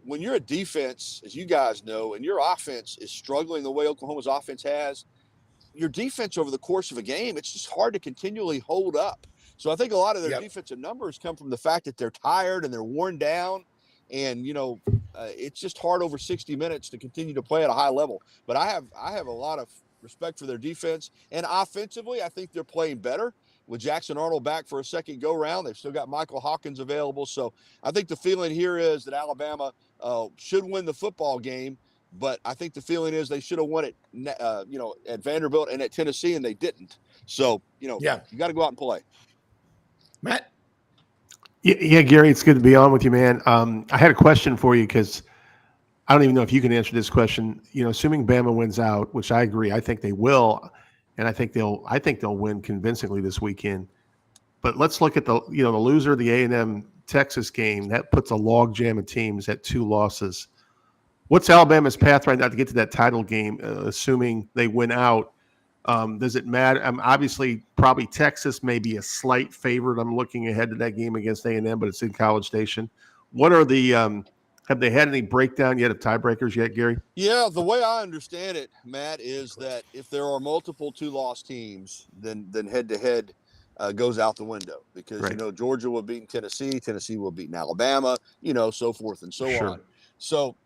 when you're a defense, as you guys know, and your offense is struggling the way Oklahoma's offense has, your defense over the course of a game, it's just hard to continually hold up. So I think a lot of their defensive numbers come from the fact that they're tired and they're worn down. And, it's just hard over 60 minutes to continue to play at a high level. But I have a lot of respect for their defense. And offensively, I think they're playing better. With Jackson Arnold back for a second go-round, they've still got Michael Hawkins available. So I think the feeling here is that Alabama should win the football game, but I think the feeling is they should have won it, at Vanderbilt and at Tennessee, and they didn't. So, you got to go out and play. Matt? Yeah, Gary, it's good to be on with you, man. I had a question for you because I don't even know if you can answer this question. Assuming Bama wins out, which I agree, I think they will. And I think they'll win convincingly this weekend. But let's look at the loser of the A&M Texas game. That puts a log jam of teams at 2 losses. What's Alabama's path right now to get to that title game, assuming they win out? Does it matter? Obviously, probably Texas may be a slight favorite. I'm looking ahead to that game against A&M, but it's in College Station. What are the have they had any breakdown yet of tiebreakers yet, Gary? Yeah, the way I understand it, Matt, is that if there are multiple 2-loss teams, then head-to-head goes out the window because, Georgia will beat Tennessee will beat Alabama, so forth and so on. So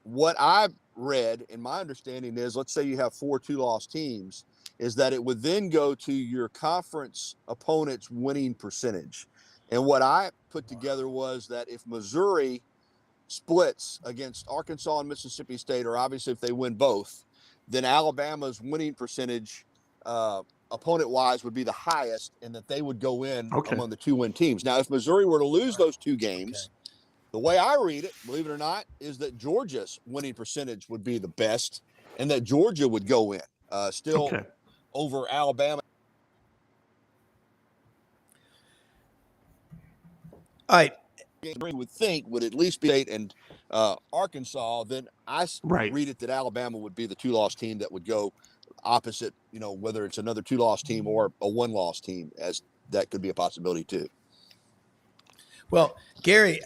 what I've read, and my understanding is, let's say you have 4 2-loss teams, is that it would then go to your conference opponent's winning percentage. And what I put together was that if Missouri splits against Arkansas and Mississippi State, or obviously if they win both, then Alabama's winning percentage opponent-wise would be the highest, and that they would go in among the 2-win teams. Now, if Missouri were to lose those 2 games, the way I read it, believe it or not, is that Georgia's winning percentage would be the best, and that Georgia would go in over Alabama. All right. would think would at least be 8 and Arkansas, then I read it that Alabama would be the 2-loss team that would go opposite, whether it's another 2-loss team or a 1-loss team, as that could be a possibility too. Well, Gary,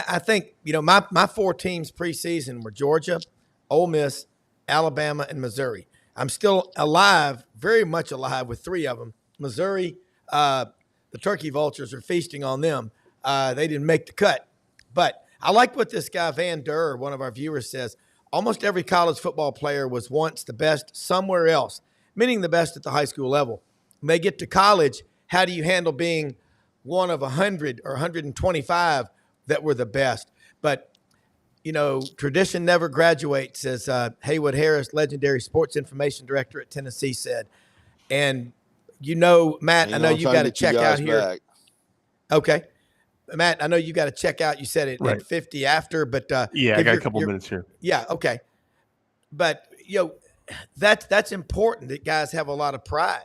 I think, my 4 teams preseason were Georgia, Ole Miss, Alabama, and Missouri. I'm still alive, very much alive with 3 of them. Missouri, the Turkey Vultures are feasting on them. They didn't make the cut. But I like what this guy, Van Durr, one of our viewers, says. Almost every college football player was once the best somewhere else, meaning the best at the high school level. When they get to college, how do you handle being one of 100 or 125 that were the best? But, tradition never graduates, as Haywood Harris, legendary sports information director at Tennessee, said. And, Matt, I know you got to check out here. Back. Okay. Matt, I know you got to check out. You said it at 50 after, but I got a couple minutes here. Yeah, okay. But that's important that guys have a lot of pride.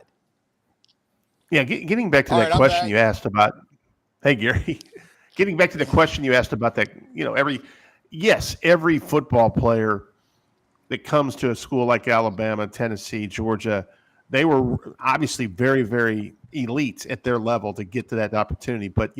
Yeah, getting back to that question you asked about. Hey, Gary, getting back to the question you asked about that. Every football player that comes to a school like Alabama, Tennessee, Georgia, they were obviously very, very elite at their level to get to that opportunity. But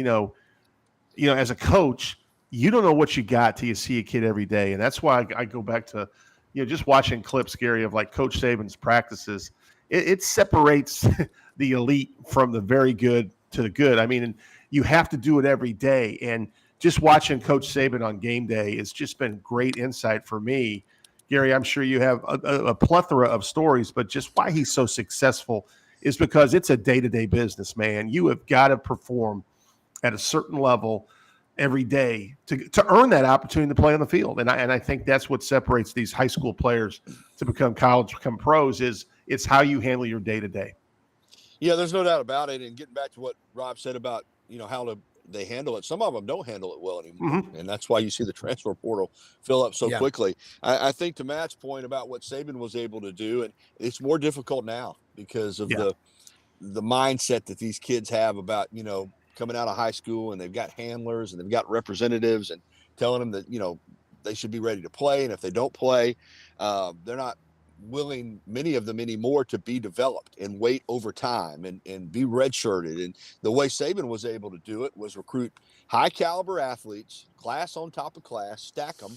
as a coach, you don't know what you got till you see a kid every day. And that's why I go back to, just watching clips, Gary, of like Coach Saban's practices. It separates the elite from the very good to the good. I mean, you have to do it every day. And just watching Coach Saban on game day, it's just been great insight for me. Gary, I'm sure you have a plethora of stories, but just why he's so successful is because it's a day-to-day business, man. You have got to perform at a certain level every day to earn that opportunity to play on the field. And I think that's what separates these high school players to become college, become pros, is it's how you handle your day-to-day. Yeah, there's no doubt about it. And getting back to what Rob said about, how they handle it, some of them don't handle it well anymore. Mm-hmm. And that's why you see the transfer portal fill up so quickly. I think to Matt's point about what Saban was able to do, and it's more difficult now because of the mindset that these kids have about, coming out of high school, and they've got handlers and they've got representatives and telling them that, they should be ready to play. And if they don't play, they're not willing, many of them anymore, to be developed and wait over time and be redshirted. And the way Saban was able to do it was recruit high caliber athletes, class on top of class, stack them,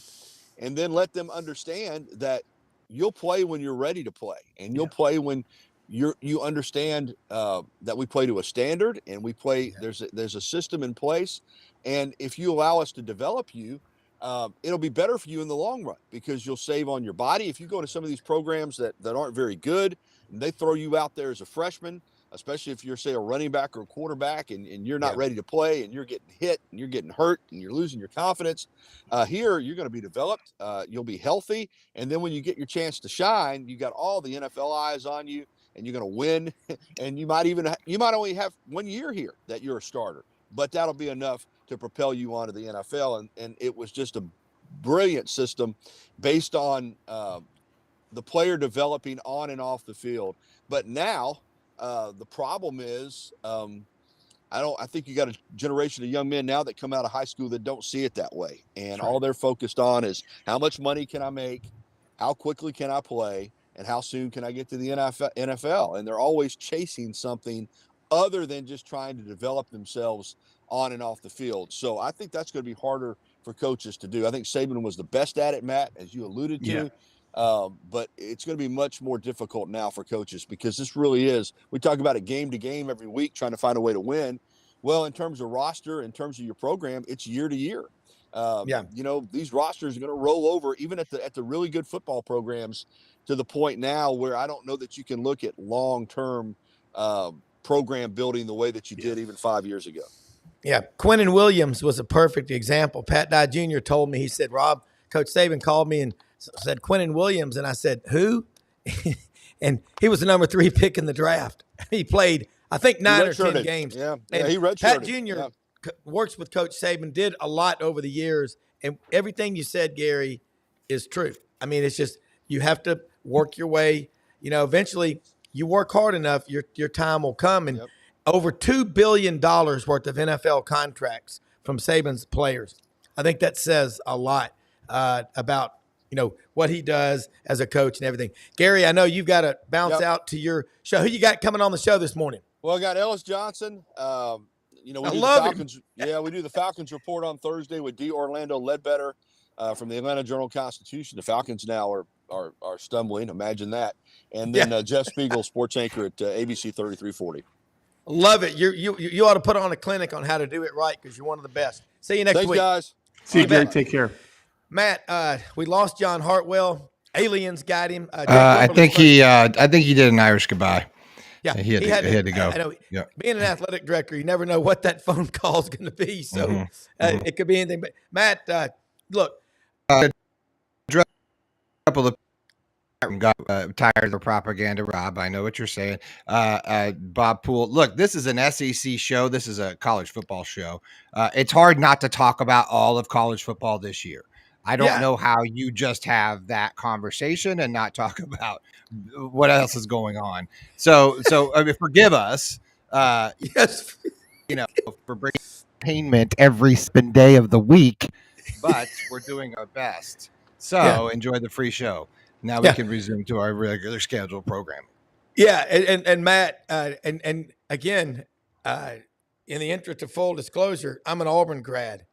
and then let them understand that you'll play when you're ready to play, and you'll play when you understand that we play to a standard, and we play. There's a system in place, and if you allow us to develop you, it'll be better for you in the long run because you'll save on your body. If you go to some of these programs that aren't very good, and they throw you out there as a freshman, especially if you're, say, a running back or a quarterback, and you're not ready to play, and you're getting hit, and you're getting hurt, and you're losing your confidence, here you're going to be developed. You'll be healthy, and then when you get your chance to shine, you got all the NFL eyes on you, and you're going to win. And you might only have 1 year here that you're a starter, but that'll be enough to propel you onto the NFL. And it was just a brilliant system based on the player developing on and off the field. But now the problem is I think you got a generation of young men now that come out of high school that don't see it that way. And all they're focused on is how much money can I make? How quickly can I play? And how soon can I get to the NFL? And they're always chasing something other than just trying to develop themselves on and off the field. So I think that's going to be harder for coaches to do. I think Saban was the best at it, Matt, as you alluded to. But it's going to be much more difficult now for coaches because this really is, we talk about it game to game every week, trying to find a way to win. Well, in terms of roster, in terms of your program, it's year to year. These rosters are going to roll over even at the really good football programs to the point now where I don't know that you can look at long-term program building the way that you did even 5 years ago. Yeah. Quinnen Williams was a perfect example. Pat Dye Jr. told me, he said, Rob, Coach Saban called me and said, Quinnen Williams. And I said, who? And he was the number 3 pick in the draft. He played, I think, 9 or 10 games. Yeah, he redshirted. Pat Jr. Works with Coach Saban, did a lot over the years. And everything you said, Gary, is true. I mean, it's just, you have to work your way. Eventually you work hard enough, your time will come. And over $2 billion worth of NFL contracts from Saban's players. I think that says a lot about, what he does as a coach and everything. Gary, I know you've got to bounce out to your show. Who you got coming on the show this morning? Well, I got Ellis Johnson. We do the Falcons. Yeah, we do the Falcons report on Thursday with D. Orlando Ledbetter from the Atlanta Journal-Constitution. The Falcons now are stumbling. Imagine that. And then Jeff Spiegel, sports anchor at ABC 3340. Love it. You ought to put on a clinic on how to do it right because you're one of the best. See you next week. Thanks, guys. See you, Gary. Take care. Matt, we lost John Hartwell. Aliens got him. I think he did an Irish goodbye. Yeah, he had to go. I know. Yeah. Being an athletic director, you never know what that phone call is going to be. So it could be anything. But Matt, look. A couple of got tired of the propaganda, Rob. I know what you're saying. Bob Poole. Look, this is an SEC show. This is a college football show. It's hard not to talk about all of college football this year. I don't know how you just have that conversation and not talk about what else is going on. So forgive us, yes, for bringing entertainment every day of the week, but we're doing our best. So enjoy the free show. Now we can resume to our regular scheduled program. Yeah, and Matt, and again, in the interest of full disclosure, I'm an Auburn grad,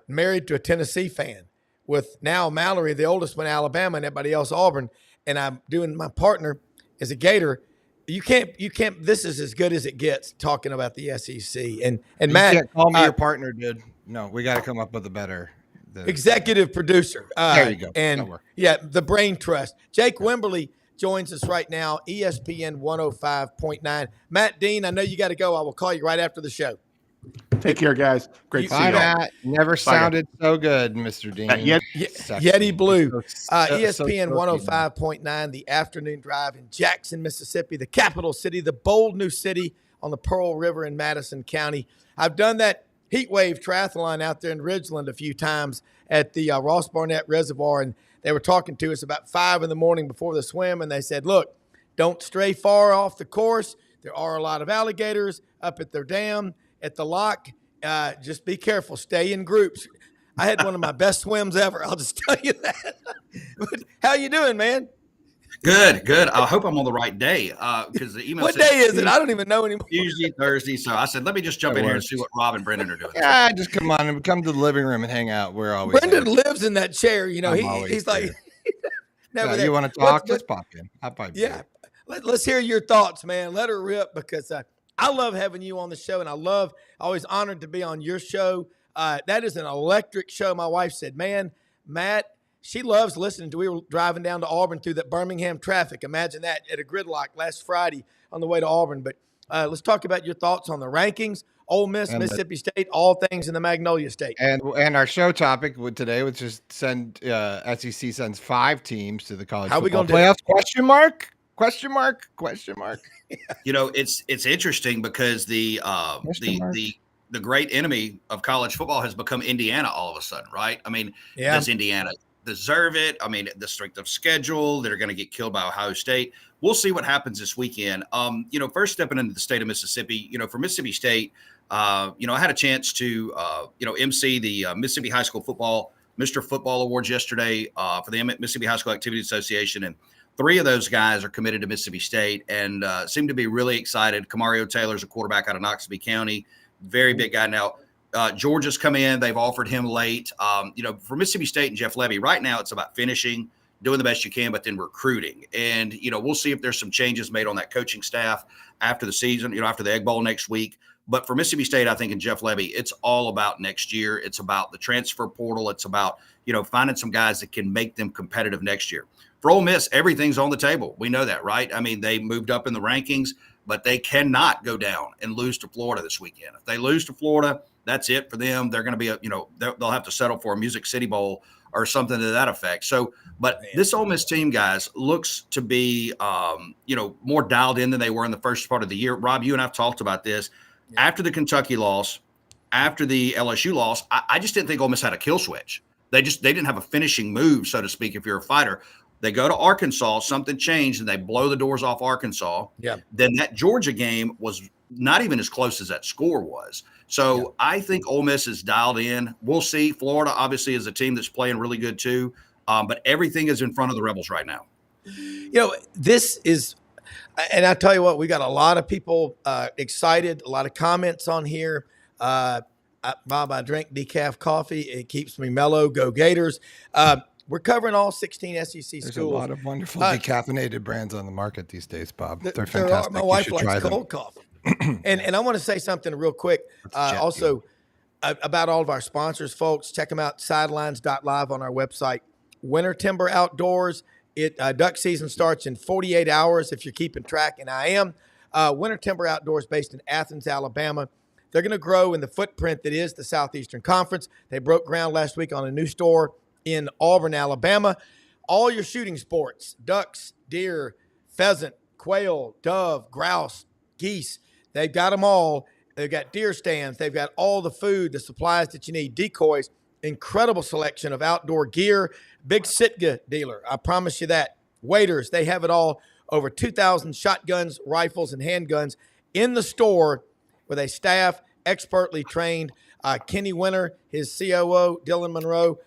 married to a Tennessee fan. With now Mallory, the oldest one, Alabama, and everybody else Auburn, and I'm doing my partner is a Gator. You can't. This is as good as it gets talking about the SEC. And Matt, you can't call me your partner, dude. No, we got to come up with a better executive producer. There you go. And the brain trust. Jake Wimberly joins us right now. ESPN 105.9. Matt Dean, I know you got to go. I will call you right after the show. Take care, guys. Great to see you. Matt. Never sounded so good, Mr. Dean. Yeti Blue. ESPN 105.9, the afternoon drive in Jackson, Mississippi, the capital city, the bold new city on the Pearl River in Madison County. I've done that heat wave triathlon out there in Ridgeland a few times at the Ross Barnett Reservoir, and they were talking to us about 5 a.m. before the swim, and they said, look, don't stray far off the course. There are a lot of alligators up at their dam. At the lock, just be careful. Stay in groups. I had one of my best swims ever. I'll just tell you that. How you doing, man? Good. I hope I'm on the right day because the email. What day is it? I don't even know anymore. Usually Thursday. So I said, let me just jump in here and see what Rob and Brendan are doing. Yeah, just come on and come to the living room and hang out. We're always Brendan lives in that chair. He's like. Never you want to talk? Let's pop in. I'll pop in. Yeah. Let's hear your thoughts, man. Let her rip because I love having you on the show, and always honored to be on your show. That is an electric show. My wife said, man, Matt, she loves listening to. We were driving down to Auburn through that Birmingham traffic. Imagine that at a gridlock last Friday on the way to Auburn. But let's talk about your thoughts on the rankings, Ole Miss, and Mississippi State, all things in the Magnolia State. And our show topic today, which is SEC sends 5 teams to the college football playoffs. Question mark? It's interesting because the great enemy of college football has become Indiana all of a sudden, right? I mean, does Indiana deserve it? I mean, the strength of schedule, they're going to get killed by Ohio State. We'll see what happens this weekend. First stepping into the state of Mississippi, for Mississippi State, I had a chance to, MC the Mississippi High School Football, Mr. Football Awards yesterday for the Mississippi High School Activity Association. And 3 of those guys are committed to Mississippi State and seem to be really excited. Camario Taylor's a quarterback out of Knoxville County, very big guy. Now, Georgia's come in. They've offered him late. For Mississippi State and Jeff Levy, right now it's about finishing, doing the best you can, but then recruiting. And, we'll see if there's some changes made on that coaching staff after the season, after the Egg Bowl next week. But for Mississippi State, I think, and Jeff Levy, it's all about next year. It's about the transfer portal. It's about, finding some guys that can make them competitive next year. For Ole Miss, everything's on the table. We know that, right? I mean, they moved up in the rankings, but they cannot go down and lose to Florida this weekend. If they lose to Florida, that's it for them. They're going to be, they'll have to settle for a Music City Bowl or something to that effect. So, but this Ole Miss team, guys, looks to be, more dialed in than they were in the first part of the year. Rob, you and I've talked about this. Yeah. After the Kentucky loss, after the LSU loss, I just didn't think Ole Miss had a kill switch. They didn't have a finishing move, so to speak, if you're a fighter. They go to Arkansas, something changed, and they blow the doors off Arkansas. Yeah. Then that Georgia game was not even as close as that score was. So I think Ole Miss is dialed in. We'll see. Florida obviously is a team that's playing really good too, but everything is in front of the Rebels right now. This is, and I tell you what, we got a lot of people excited, a lot of comments on here. Bob, I drink decaf coffee. It keeps me mellow. Go Gators. We're covering all 16 SEC schools. There's a lot of wonderful decaffeinated brands on the market these days, Bob. They're fantastic. My wife likes cold coffee. and I want to say something real quick. Also, about all of our sponsors, folks, check them out, sidelines.live on our website. Winter Timber Outdoors. Duck season starts in 48 hours if you're keeping track, and I am. Winter Timber Outdoors based in Athens, Alabama. They're going to grow in the footprint that is the Southeastern Conference. They broke ground last week on a new store in Auburn, Alabama. All your shooting sports, ducks, deer, pheasant, quail, dove, grouse, geese, they've got them all. They've got deer stands. They've got all the food, the supplies that you need, decoys, incredible selection of outdoor gear. Big Sitka dealer, I promise you that. Waders, they have it all. Over 2,000 shotguns, rifles, and handguns in the store with a staff expertly trained. Kenny Winter, his COO, Dylan Monroe,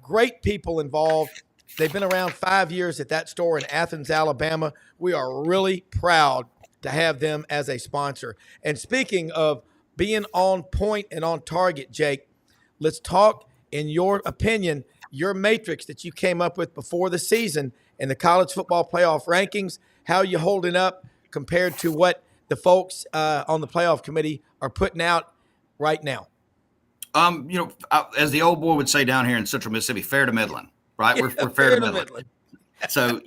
great people involved. They've been around 5 years at that store in Athens, Alabama. We are really proud to have them as a sponsor. And speaking of being on point and on target, Jake, let's talk, in your opinion, your matrix that you came up with before the season in the college football playoff rankings. How are you holding up compared to what the folks on the playoff committee are putting out right now? As the old boy would say down here in Central Mississippi, fair to middling, right? We're fair to middling. So,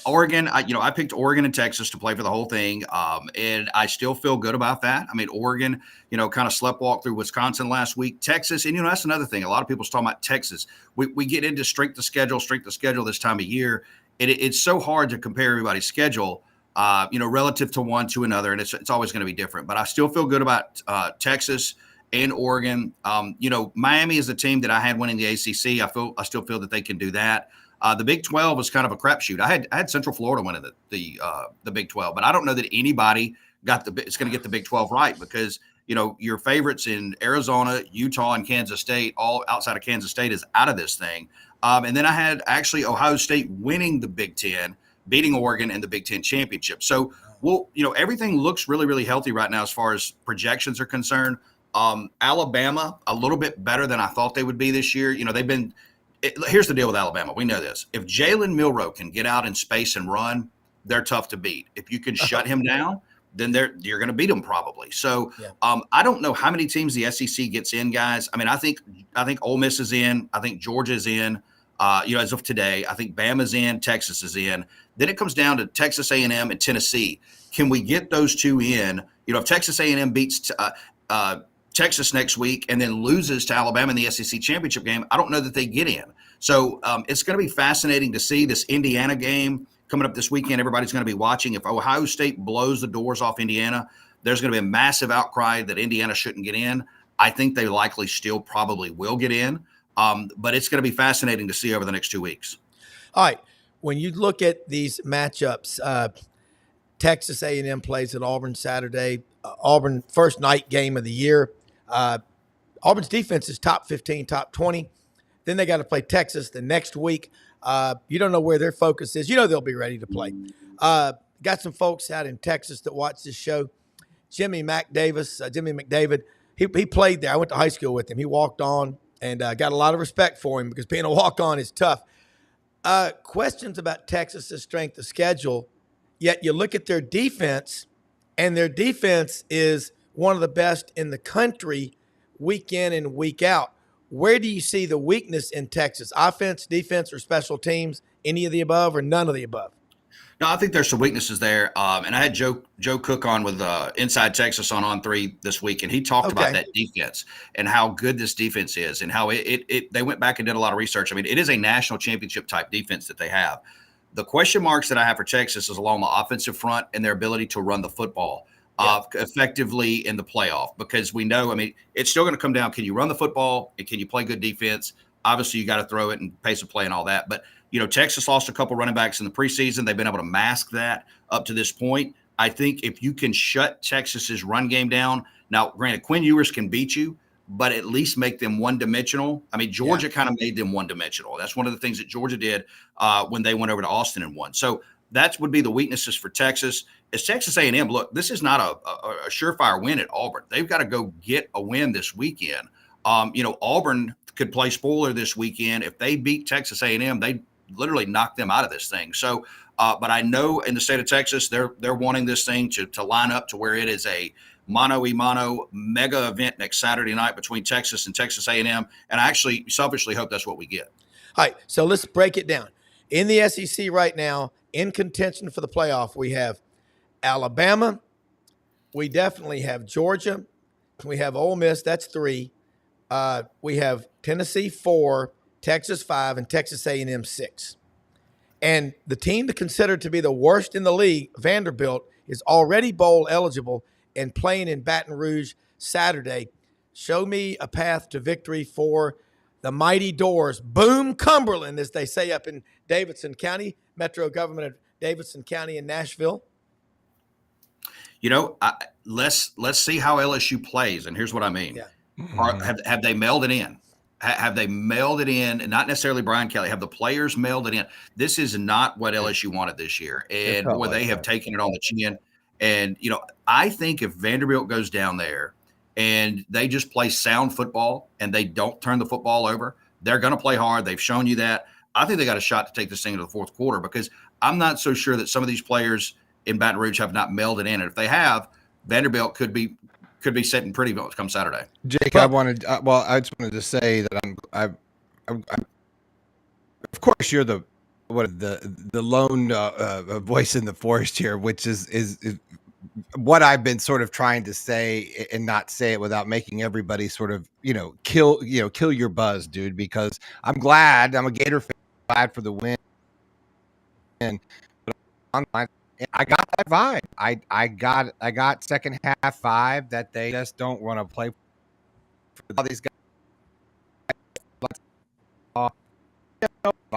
Oregon, I picked Oregon and Texas to play for the whole thing. And I still feel good about that. I mean, Oregon, kind of sleptwalked through Wisconsin last week. Texas, and, that's another thing. A lot of people's talking about Texas. We get into strength of schedule this time of year. It's so hard to compare everybody's schedule, relative to one to another. And it's always going to be different. But I still feel good about Texas and Oregon. Miami is a team that I had winning the ACC. I still feel that they can do that. The Big 12 was kind of a crapshoot. I had Central Florida winning the Big 12, but I don't know that anybody is going to get the Big 12 right, because your favorites in Arizona, Utah, and Kansas State, all outside of Kansas State, is out of this thing. And then I had actually Ohio State winning the Big 10, beating Oregon in the Big 10 championship. So everything looks really, really healthy right now as far as projections are concerned. Alabama, a little bit better than I thought they would be this year. Here's the deal with Alabama. We know this. If Jalen Milroe can get out in space and run, they're tough to beat. If you can shut him down, then you're going to beat him probably. So I don't know how many teams the SEC gets in, guys. I mean, I think Ole Miss is in. I think Georgia's in. As of today, I think Bama's in. Texas is in. Then it comes down to Texas A&M and Tennessee. Can we get those two in? If Texas A&M beats Texas next week and then loses to Alabama in the SEC championship game, I don't know that they get in. So it's going to be fascinating to see this Indiana game coming up this weekend. Everybody's going to be watching. If Ohio State blows the doors off Indiana, there's going to be a massive outcry that Indiana shouldn't get in. I think they likely still probably will get in. But it's going to be fascinating to see over the next 2 weeks. All right. When you look at these matchups, Texas A&M plays at Auburn Saturday. Auburn, first night game of the year. Auburn's defense is top 15, top 20. Then they got to play Texas the next week. You don't know where their focus is. They'll be ready to play. Got some folks out in Texas that watch this show. Jimmy McDavid, he played there. I went to high school with him. He walked on, and got a lot of respect for him because being a walk-on is tough. Questions about Texas's strength of schedule, yet you look at their defense, and their defense is one of the best in the country week in and week out. Where do you see the weakness in Texas? Offense, defense, or special teams? Any of the above or none of the above? No, I think there's some weaknesses there. And I had Joe Cook on with Inside Texas on 3 this week, and he talked about that defense and how good this defense is and how they went back and did a lot of research. I mean, it is a national championship type defense that they have. The question marks that I have for Texas is along the offensive front and their ability to run the football effectively in the playoff, because we know, I mean, it's still going to come down. Can you run the football and can you play good defense? Obviously, you got to throw it and pace of play and all that. But, Texas lost a couple running backs in the preseason. They've been able to mask that up to this point. I think if you can shut Texas's run game down, Now, granted, Quinn Ewers can beat you, but at least make them one-dimensional. I mean, Georgia kind of made them one-dimensional. That's one of the things that Georgia did when they went over to Austin and won. So that would be the weaknesses for Texas. As Texas A&M, look, this is not a surefire win at Auburn. They've got to go get a win this weekend. Auburn could play spoiler this weekend. If they beat Texas A&M, they literally knock them out of this thing. So, but I know in the state of Texas, they're wanting this thing to line up to where it is a mano-a-mano mega event next Saturday night between Texas and Texas A&M. And I actually selfishly hope that's what we get. All right, so let's break it down. In the SEC right now, in contention for the playoff, we have Alabama. We definitely have Georgia. We have Ole Miss. That's 3. We have Tennessee 4, Texas 5, and Texas A&M 6. And the team to consider to be the worst in the league, Vanderbilt, is already bowl eligible and playing in Baton Rouge Saturday. Show me a path to victory for the Mighty Doors. Boom, Cumberland, as they say up in Davidson County, Metro Government of Davidson County in Nashville. Let's see how LSU plays, and here's what I mean. Yeah. Have they mailed it in? Have they mailed it in? And not necessarily Brian Kelly. Have the players mailed it in? This is not what LSU wanted this year, and boy, they have taken it on the chin. And I think if Vanderbilt goes down there and they just play sound football and they don't turn the football over, they're going to play hard. They've shown you that. I think they got a shot to take this thing to the fourth quarter, because I'm not so sure that some of these players in Baton Rouge have not mailed it in. And if they have, Vanderbilt could be sitting pretty come Saturday. Jake, I just wanted to say that I'm of course you're the lone voice in the forest here, which is what I've been sort of trying to say, and not say it without making everybody sort of kill your buzz, dude. Because I'm glad, I'm a Gator fan, glad for the win, but I got that vibe. I got second half vibe that they just don't want to play for all these guys.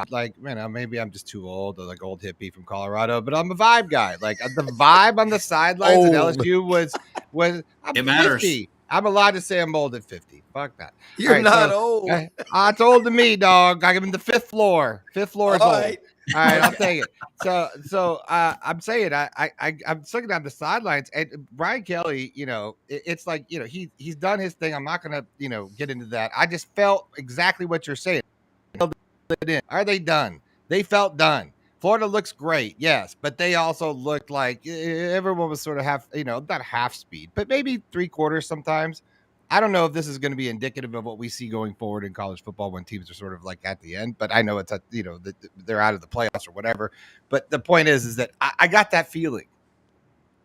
Like, maybe I'm just too old, or like old hippie from Colorado, but I'm a vibe guy. Like the vibe on the sidelines at LSU was I'm it matters. 50. I'm allowed to say I'm old at 50. Fuck that. You're not old. It's old to me, dog. I'm in the 5th floor. 5th floor is old. Right. All right, I'll take it. So I'm saying I'm looking at the sidelines, and Brian Kelly, it's like he's done his thing. I'm not gonna get into that. I just felt exactly what you're saying. Are they done? They felt done. Florida looks great, yes, but they also looked like everyone was sort of not half speed, but maybe 3/4 sometimes. I don't know if this is going to be indicative of what we see going forward in college football when teams are sort of like at the end, but I know it's they're out of the playoffs or whatever. But the point is that I got that feeling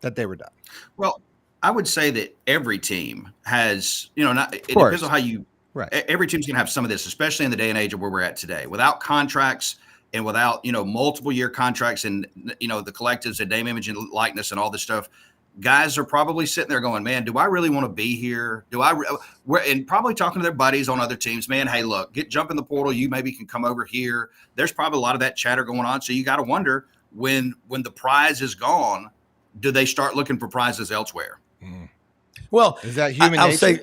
that they were done. Well, I would say that every team has, it depends on how you. Right. Every team's going to have some of this, especially in the day and age of where we're at today. Without contracts and without, multiple year contracts and, the collectives and name, image, and likeness and all this stuff, guys are probably sitting there going, man, do I really want to be here? And probably talking to their buddies on other teams, man, hey, look, jump in the portal. You maybe can come over here. There's probably a lot of that chatter going on. So you got to wonder when the prize is gone, do they start looking for prizes elsewhere? Mm. Well, is that human nature? I'll say,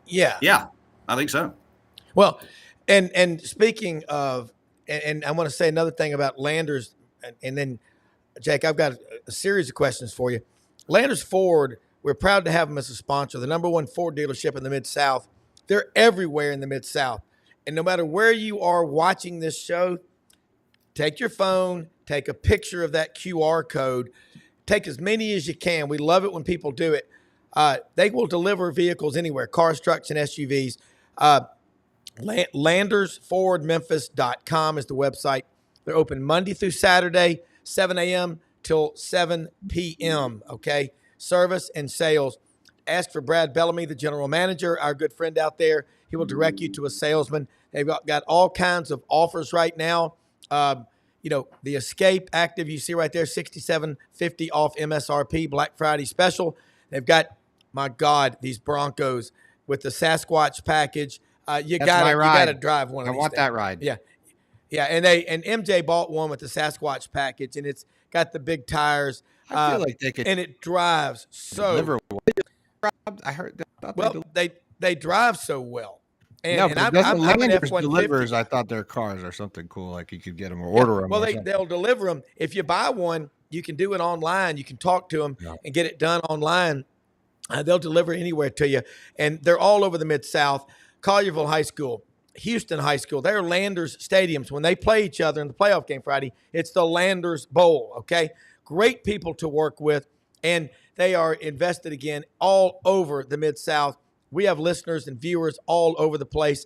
yeah, I think so. Well, and speaking of, and I want to say another thing about Landers, and then Jake, I've got a series of questions for you. Landers Ford, we're proud to have them as a sponsor, the number one Ford dealership in the Mid-South. They're everywhere in the Mid-South. And no matter where you are watching this show, take your phone, take a picture of that QR code, take as many as you can. We love it when people do it. They will deliver vehicles anywhere, cars, trucks, and SUVs. LandersFordMemphis.com is the website. They're open Monday through Saturday, 7 a.m. till 7 p.m., okay? Service and sales. Ask for Brad Bellamy, the general manager, our good friend out there. He will direct you to a salesman. They've got all kinds of offers right now. The Escape Active, you see right there, $67.50 off MSRP, Black Friday special. They've got, my God, these Broncos with the Sasquatch package. You gotta drive one of these. I want that ride. Yeah. Yeah, and MJ bought one with the Sasquatch package, and it's got the big tires. I feel like they could, and it drives so. I heard. Well, they drive so well. And, no, and but I'm an Landers F-150. delivers. I thought their cars are something cool, like you could get them or order them. Well, they'll deliver them. If you buy one, you can do it online. You can talk to them and get it done online. They'll deliver anywhere to you. And they're all over the Mid-South. Collierville High School, Houston High School, they're Landers stadiums. When they play each other in the playoff game Friday, it's the Landers Bowl, okay? Great people to work with, and they are invested, again, all over the Mid-South. We have listeners and viewers all over the place.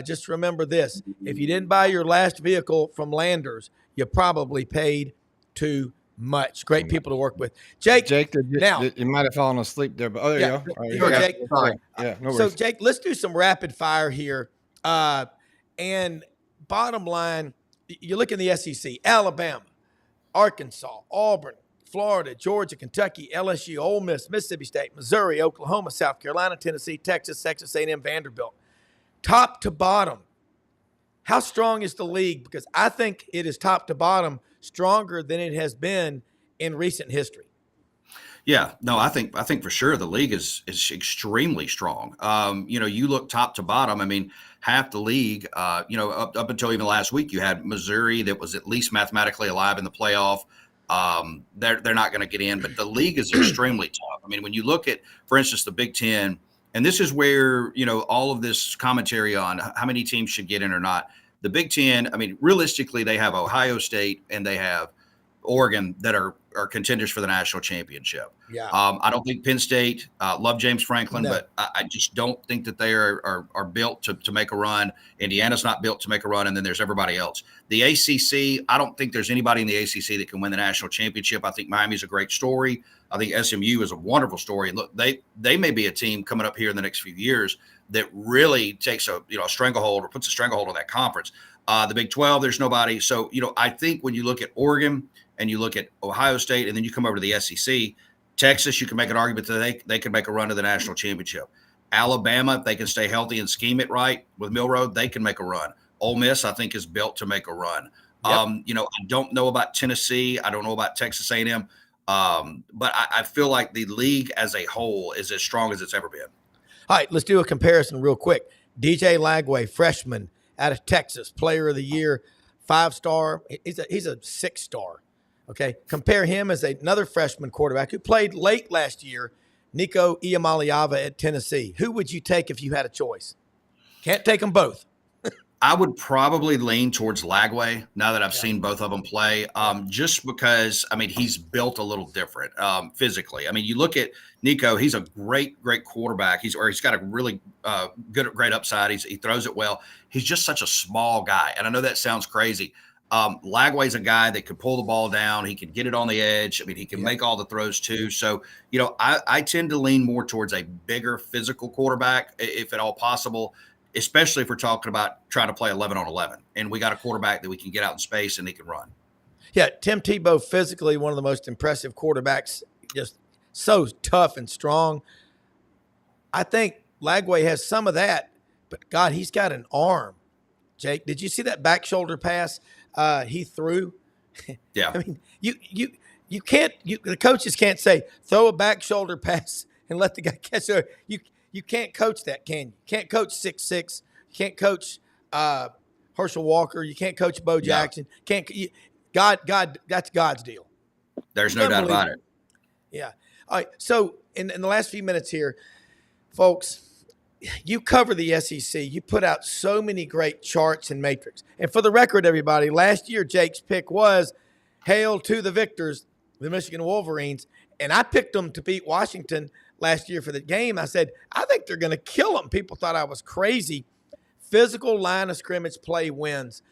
Just remember this. If you didn't buy your last vehicle from Landers, you probably paid too much. Great people to work with. Jake, you might have fallen asleep there, but there you go. Here, Jake. Sorry. Yeah, no worries. So, Jake, let's do some rapid fire here. And bottom line, you look in the SEC, Alabama, Arkansas, Auburn, Florida, Georgia, Kentucky, LSU, Ole Miss, Mississippi State, Missouri, Oklahoma, South Carolina, Tennessee, Texas, Texas A&M, Vanderbilt. Top to bottom, how strong is the league? Because I think it is top to bottom stronger than it has been in recent history. Yeah, no, I think for sure the league is extremely strong. You look top to bottom. I mean, half the league, up until even last week, you had Missouri that was at least mathematically alive in the playoff. They're not going to get in, but the league is extremely tough. I mean, when you look at, for instance, the Big Ten, and this is where, all of this commentary on how many teams should get in or not. The Big Ten, I mean, realistically, they have Ohio State and they have Oregon that are contenders for the national championship. Yeah. I don't think Penn State, love James Franklin, but I just don't think that they are built to make a run. Indiana's not built to make a run, and then there's everybody else. The ACC, I don't think there's anybody in the ACC that can win the national championship. I think Miami's a great story. I think SMU is a wonderful story. And look, they may be a team coming up here in the next few years that really takes a stranglehold or puts a stranglehold on that conference. The Big 12, there's nobody. So, I think when you look at Oregon and you look at Ohio State and then you come over to the SEC, Texas, you can make an argument that they can make a run to the national championship. Alabama, if they can stay healthy and scheme it right with Milroe, they can make a run. Ole Miss, I think, is built to make a run. Yep. I don't know about Tennessee. I don't know about Texas A&M. But I feel like the league as a whole is as strong as it's ever been. All right, let's do a comparison real quick. DJ Lagway, freshman out of Texas, player of the year, 5-star. He's a 6-star. Okay, compare him as another freshman quarterback who played late last year, Nico Iamaleava at Tennessee. Who would you take if you had a choice? Can't take them both. I would probably lean towards Lagway now that I've seen both of them play, just because, I mean, he's built a little different physically. I mean, you look at Nico, he's a great quarterback. He's got a really great upside. He throws it well. He's just such a small guy. And I know that sounds crazy. Lagway's a guy that could pull the ball down. He can get it on the edge. I mean, he can make all the throws too. So, I tend to lean more towards a bigger physical quarterback, if at all possible, especially if we're talking about trying to play 11 on 11. And we got a quarterback that we can get out in space and he can run. Yeah, Tim Tebow, physically one of the most impressive quarterbacks, just so tough and strong. I think Lagway has some of that, but God, he's got an arm. Jake, did you see that back shoulder pass he threw? Yeah. I mean, you can't. The coaches can't say throw a back shoulder pass and let the guy catch it. You can't coach that, can you? Can't coach 6'6". You can't coach Herschel Walker. You can't coach Bo Jackson. God, that's God's deal. There's no doubt about it. Yeah. All right. So in the last few minutes here, folks, you cover the SEC. You put out so many great charts and matrix. And for the record, everybody, last year Jake's pick was hail to the victors, the Michigan Wolverines. And I picked them to beat Washington last year for the game. I said, I think they're going to kill them. People thought I was crazy. Physical line of scrimmage play wins.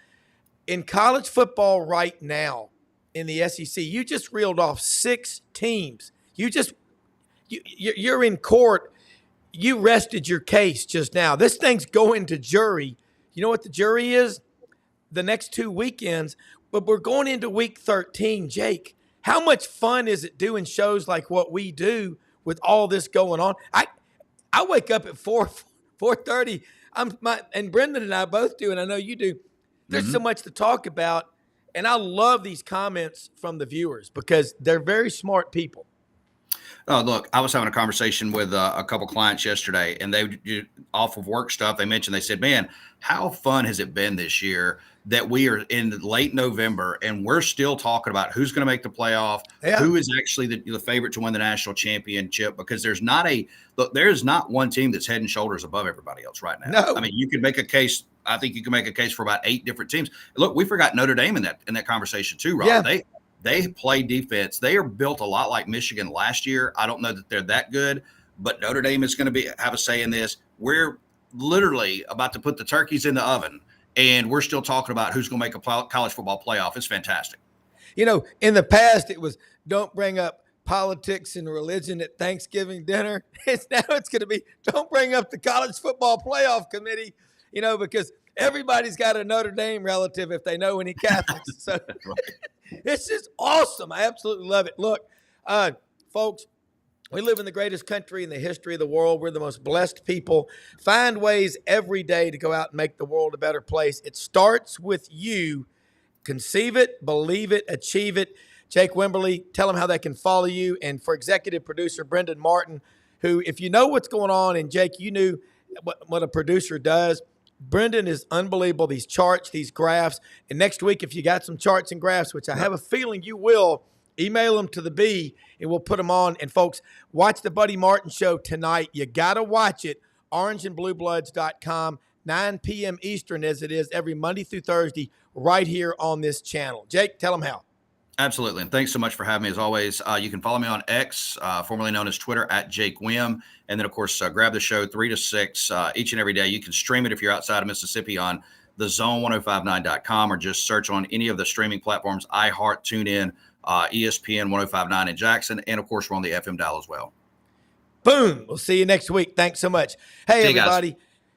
In college football right now in the SEC, you just reeled off 6 teams. You're in court. You rested your case just now. This thing's going to jury. You know what the jury is? The next 2 weekends. But we're going into week 13, Jake. How much fun is it doing shows like what we do with all this going on? I wake up at 4:30. And Brendan and I both do, and I know you do. There's so much to talk about, and I love these comments from the viewers because they're very smart people. Oh, look, I was having a conversation with a couple clients yesterday, and they off of work stuff. They mentioned, they said, man, how fun has it been this year that we are in late November and we're still talking about who's going to make the playoff, who is actually the favorite to win the national championship, because there's not one team that's head and shoulders above everybody else right now. No. I mean, you could make a case. I think you can make a case for about 8 different teams. Look, we forgot Notre Dame in that conversation too, Rob. Yeah. They play defense. They are built a lot like Michigan last year. I don't know that they're that good, but Notre Dame is going to have a say in this. We're literally about to put the turkeys in the oven, and we're still talking about who's going to make a college football playoff. It's fantastic. You know, in the past, it was don't bring up politics and religion at Thanksgiving dinner. Now it's going to be don't bring up the college football playoff committee, you know, because everybody's got a Notre Dame relative if they know any Catholics. So it's just awesome. I absolutely love it. Look, folks, we live in the greatest country in the history of the world. We're the most blessed people. Find ways every day to go out and make the world a better place. It starts with you. Conceive it, believe it, achieve it. Jake Wimberly, tell them how they can follow you. And for executive producer Brendan Martin, who, if you know what's going on, and Jake, you knew what a producer does, Brendan is unbelievable. These charts, these graphs. And next week, if you got some charts and graphs, which I have a feeling you will, email them to the B and we'll put them on. And folks, watch the Buddy Martin show tonight. You got to watch it. orangeandbluebloods.com, 9 p.m. Eastern, as it is every Monday through Thursday, right here on this channel. Jake, tell them how. Absolutely. And thanks so much for having me as always. You can follow me on X, formerly known as Twitter, at Jake Wim. And then, of course, grab the show 3 to 6 each and every day. You can stream it if you're outside of Mississippi on thezone1059.com, or just search on any of the streaming platforms, iHeart, TuneIn, ESPN 1059 in Jackson. And, of course, we're on the FM dial as well. Boom. We'll see you next week. Thanks so much. Hey, see everybody.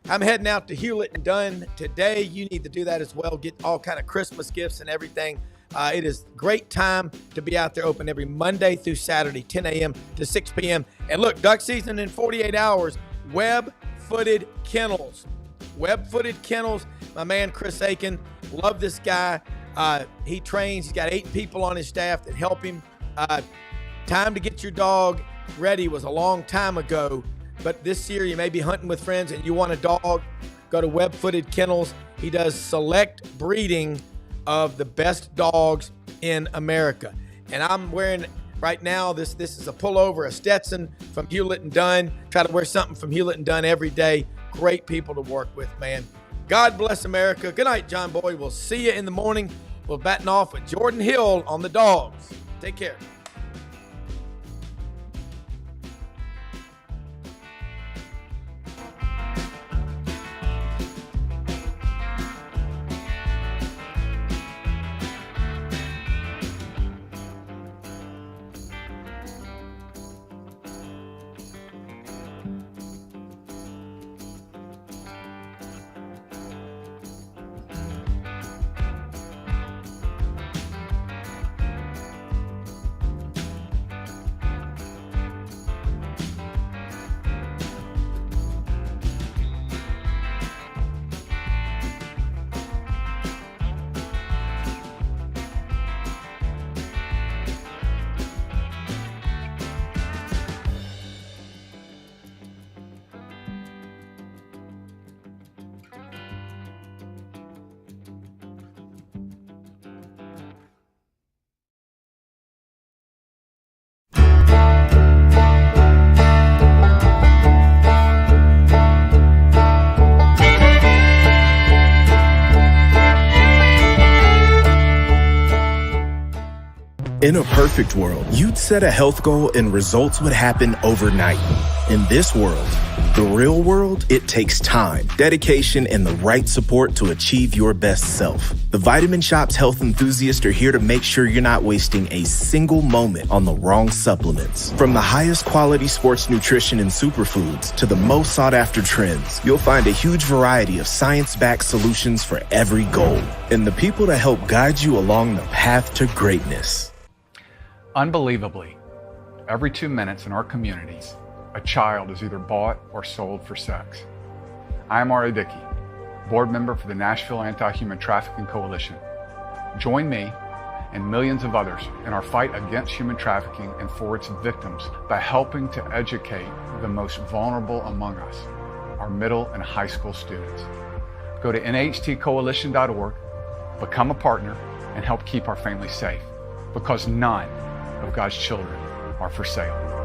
I'm heading out to Hewlett and Dunn today. You need to do that as well. Get all kind of Christmas gifts and everything. It is a great time to be out there, open every Monday through Saturday, 10 a.m. to 6 p.m. And look, duck season in 48 hours, web-footed kennels. Web-footed kennels. My man, Chris Aiken, love this guy. He trains. He's got 8 people on his staff that help him. Time to get your dog ready was a long time ago. But this year you may be hunting with friends and you want a dog, go to Web-Footed Kennels. He does select breeding of the best dogs in America. And I'm wearing right now, this is a pullover, a Stetson from Hewlett and Dunn. Try to wear something from Hewlett and Dunn every day. Great people to work with, man. God bless America. Good night, John Boy. We'll see you in the morning. We'll batten off with Jordan Hill on the Dogs. Take care. In a perfect world, you'd set a health goal and results would happen overnight. In this world, the real world, it takes time, dedication, and the right support to achieve your best self. The Vitamin Shopp's health enthusiasts are here to make sure you're not wasting a single moment on the wrong supplements. From the highest quality sports nutrition and superfoods to the most sought after trends, you'll find a huge variety of science-backed solutions for every goal. And the people to help guide you along the path to greatness. Unbelievably, every 2 minutes in our communities, a child is either bought or sold for sex. I am Ari Dickey, board member for the Nashville Anti-Human Trafficking Coalition. Join me and millions of others in our fight against human trafficking and for its victims by helping to educate the most vulnerable among us, our middle and high school students. Go to nhtcoalition.org, become a partner, and help keep our families safe, because none of God's children are for sale.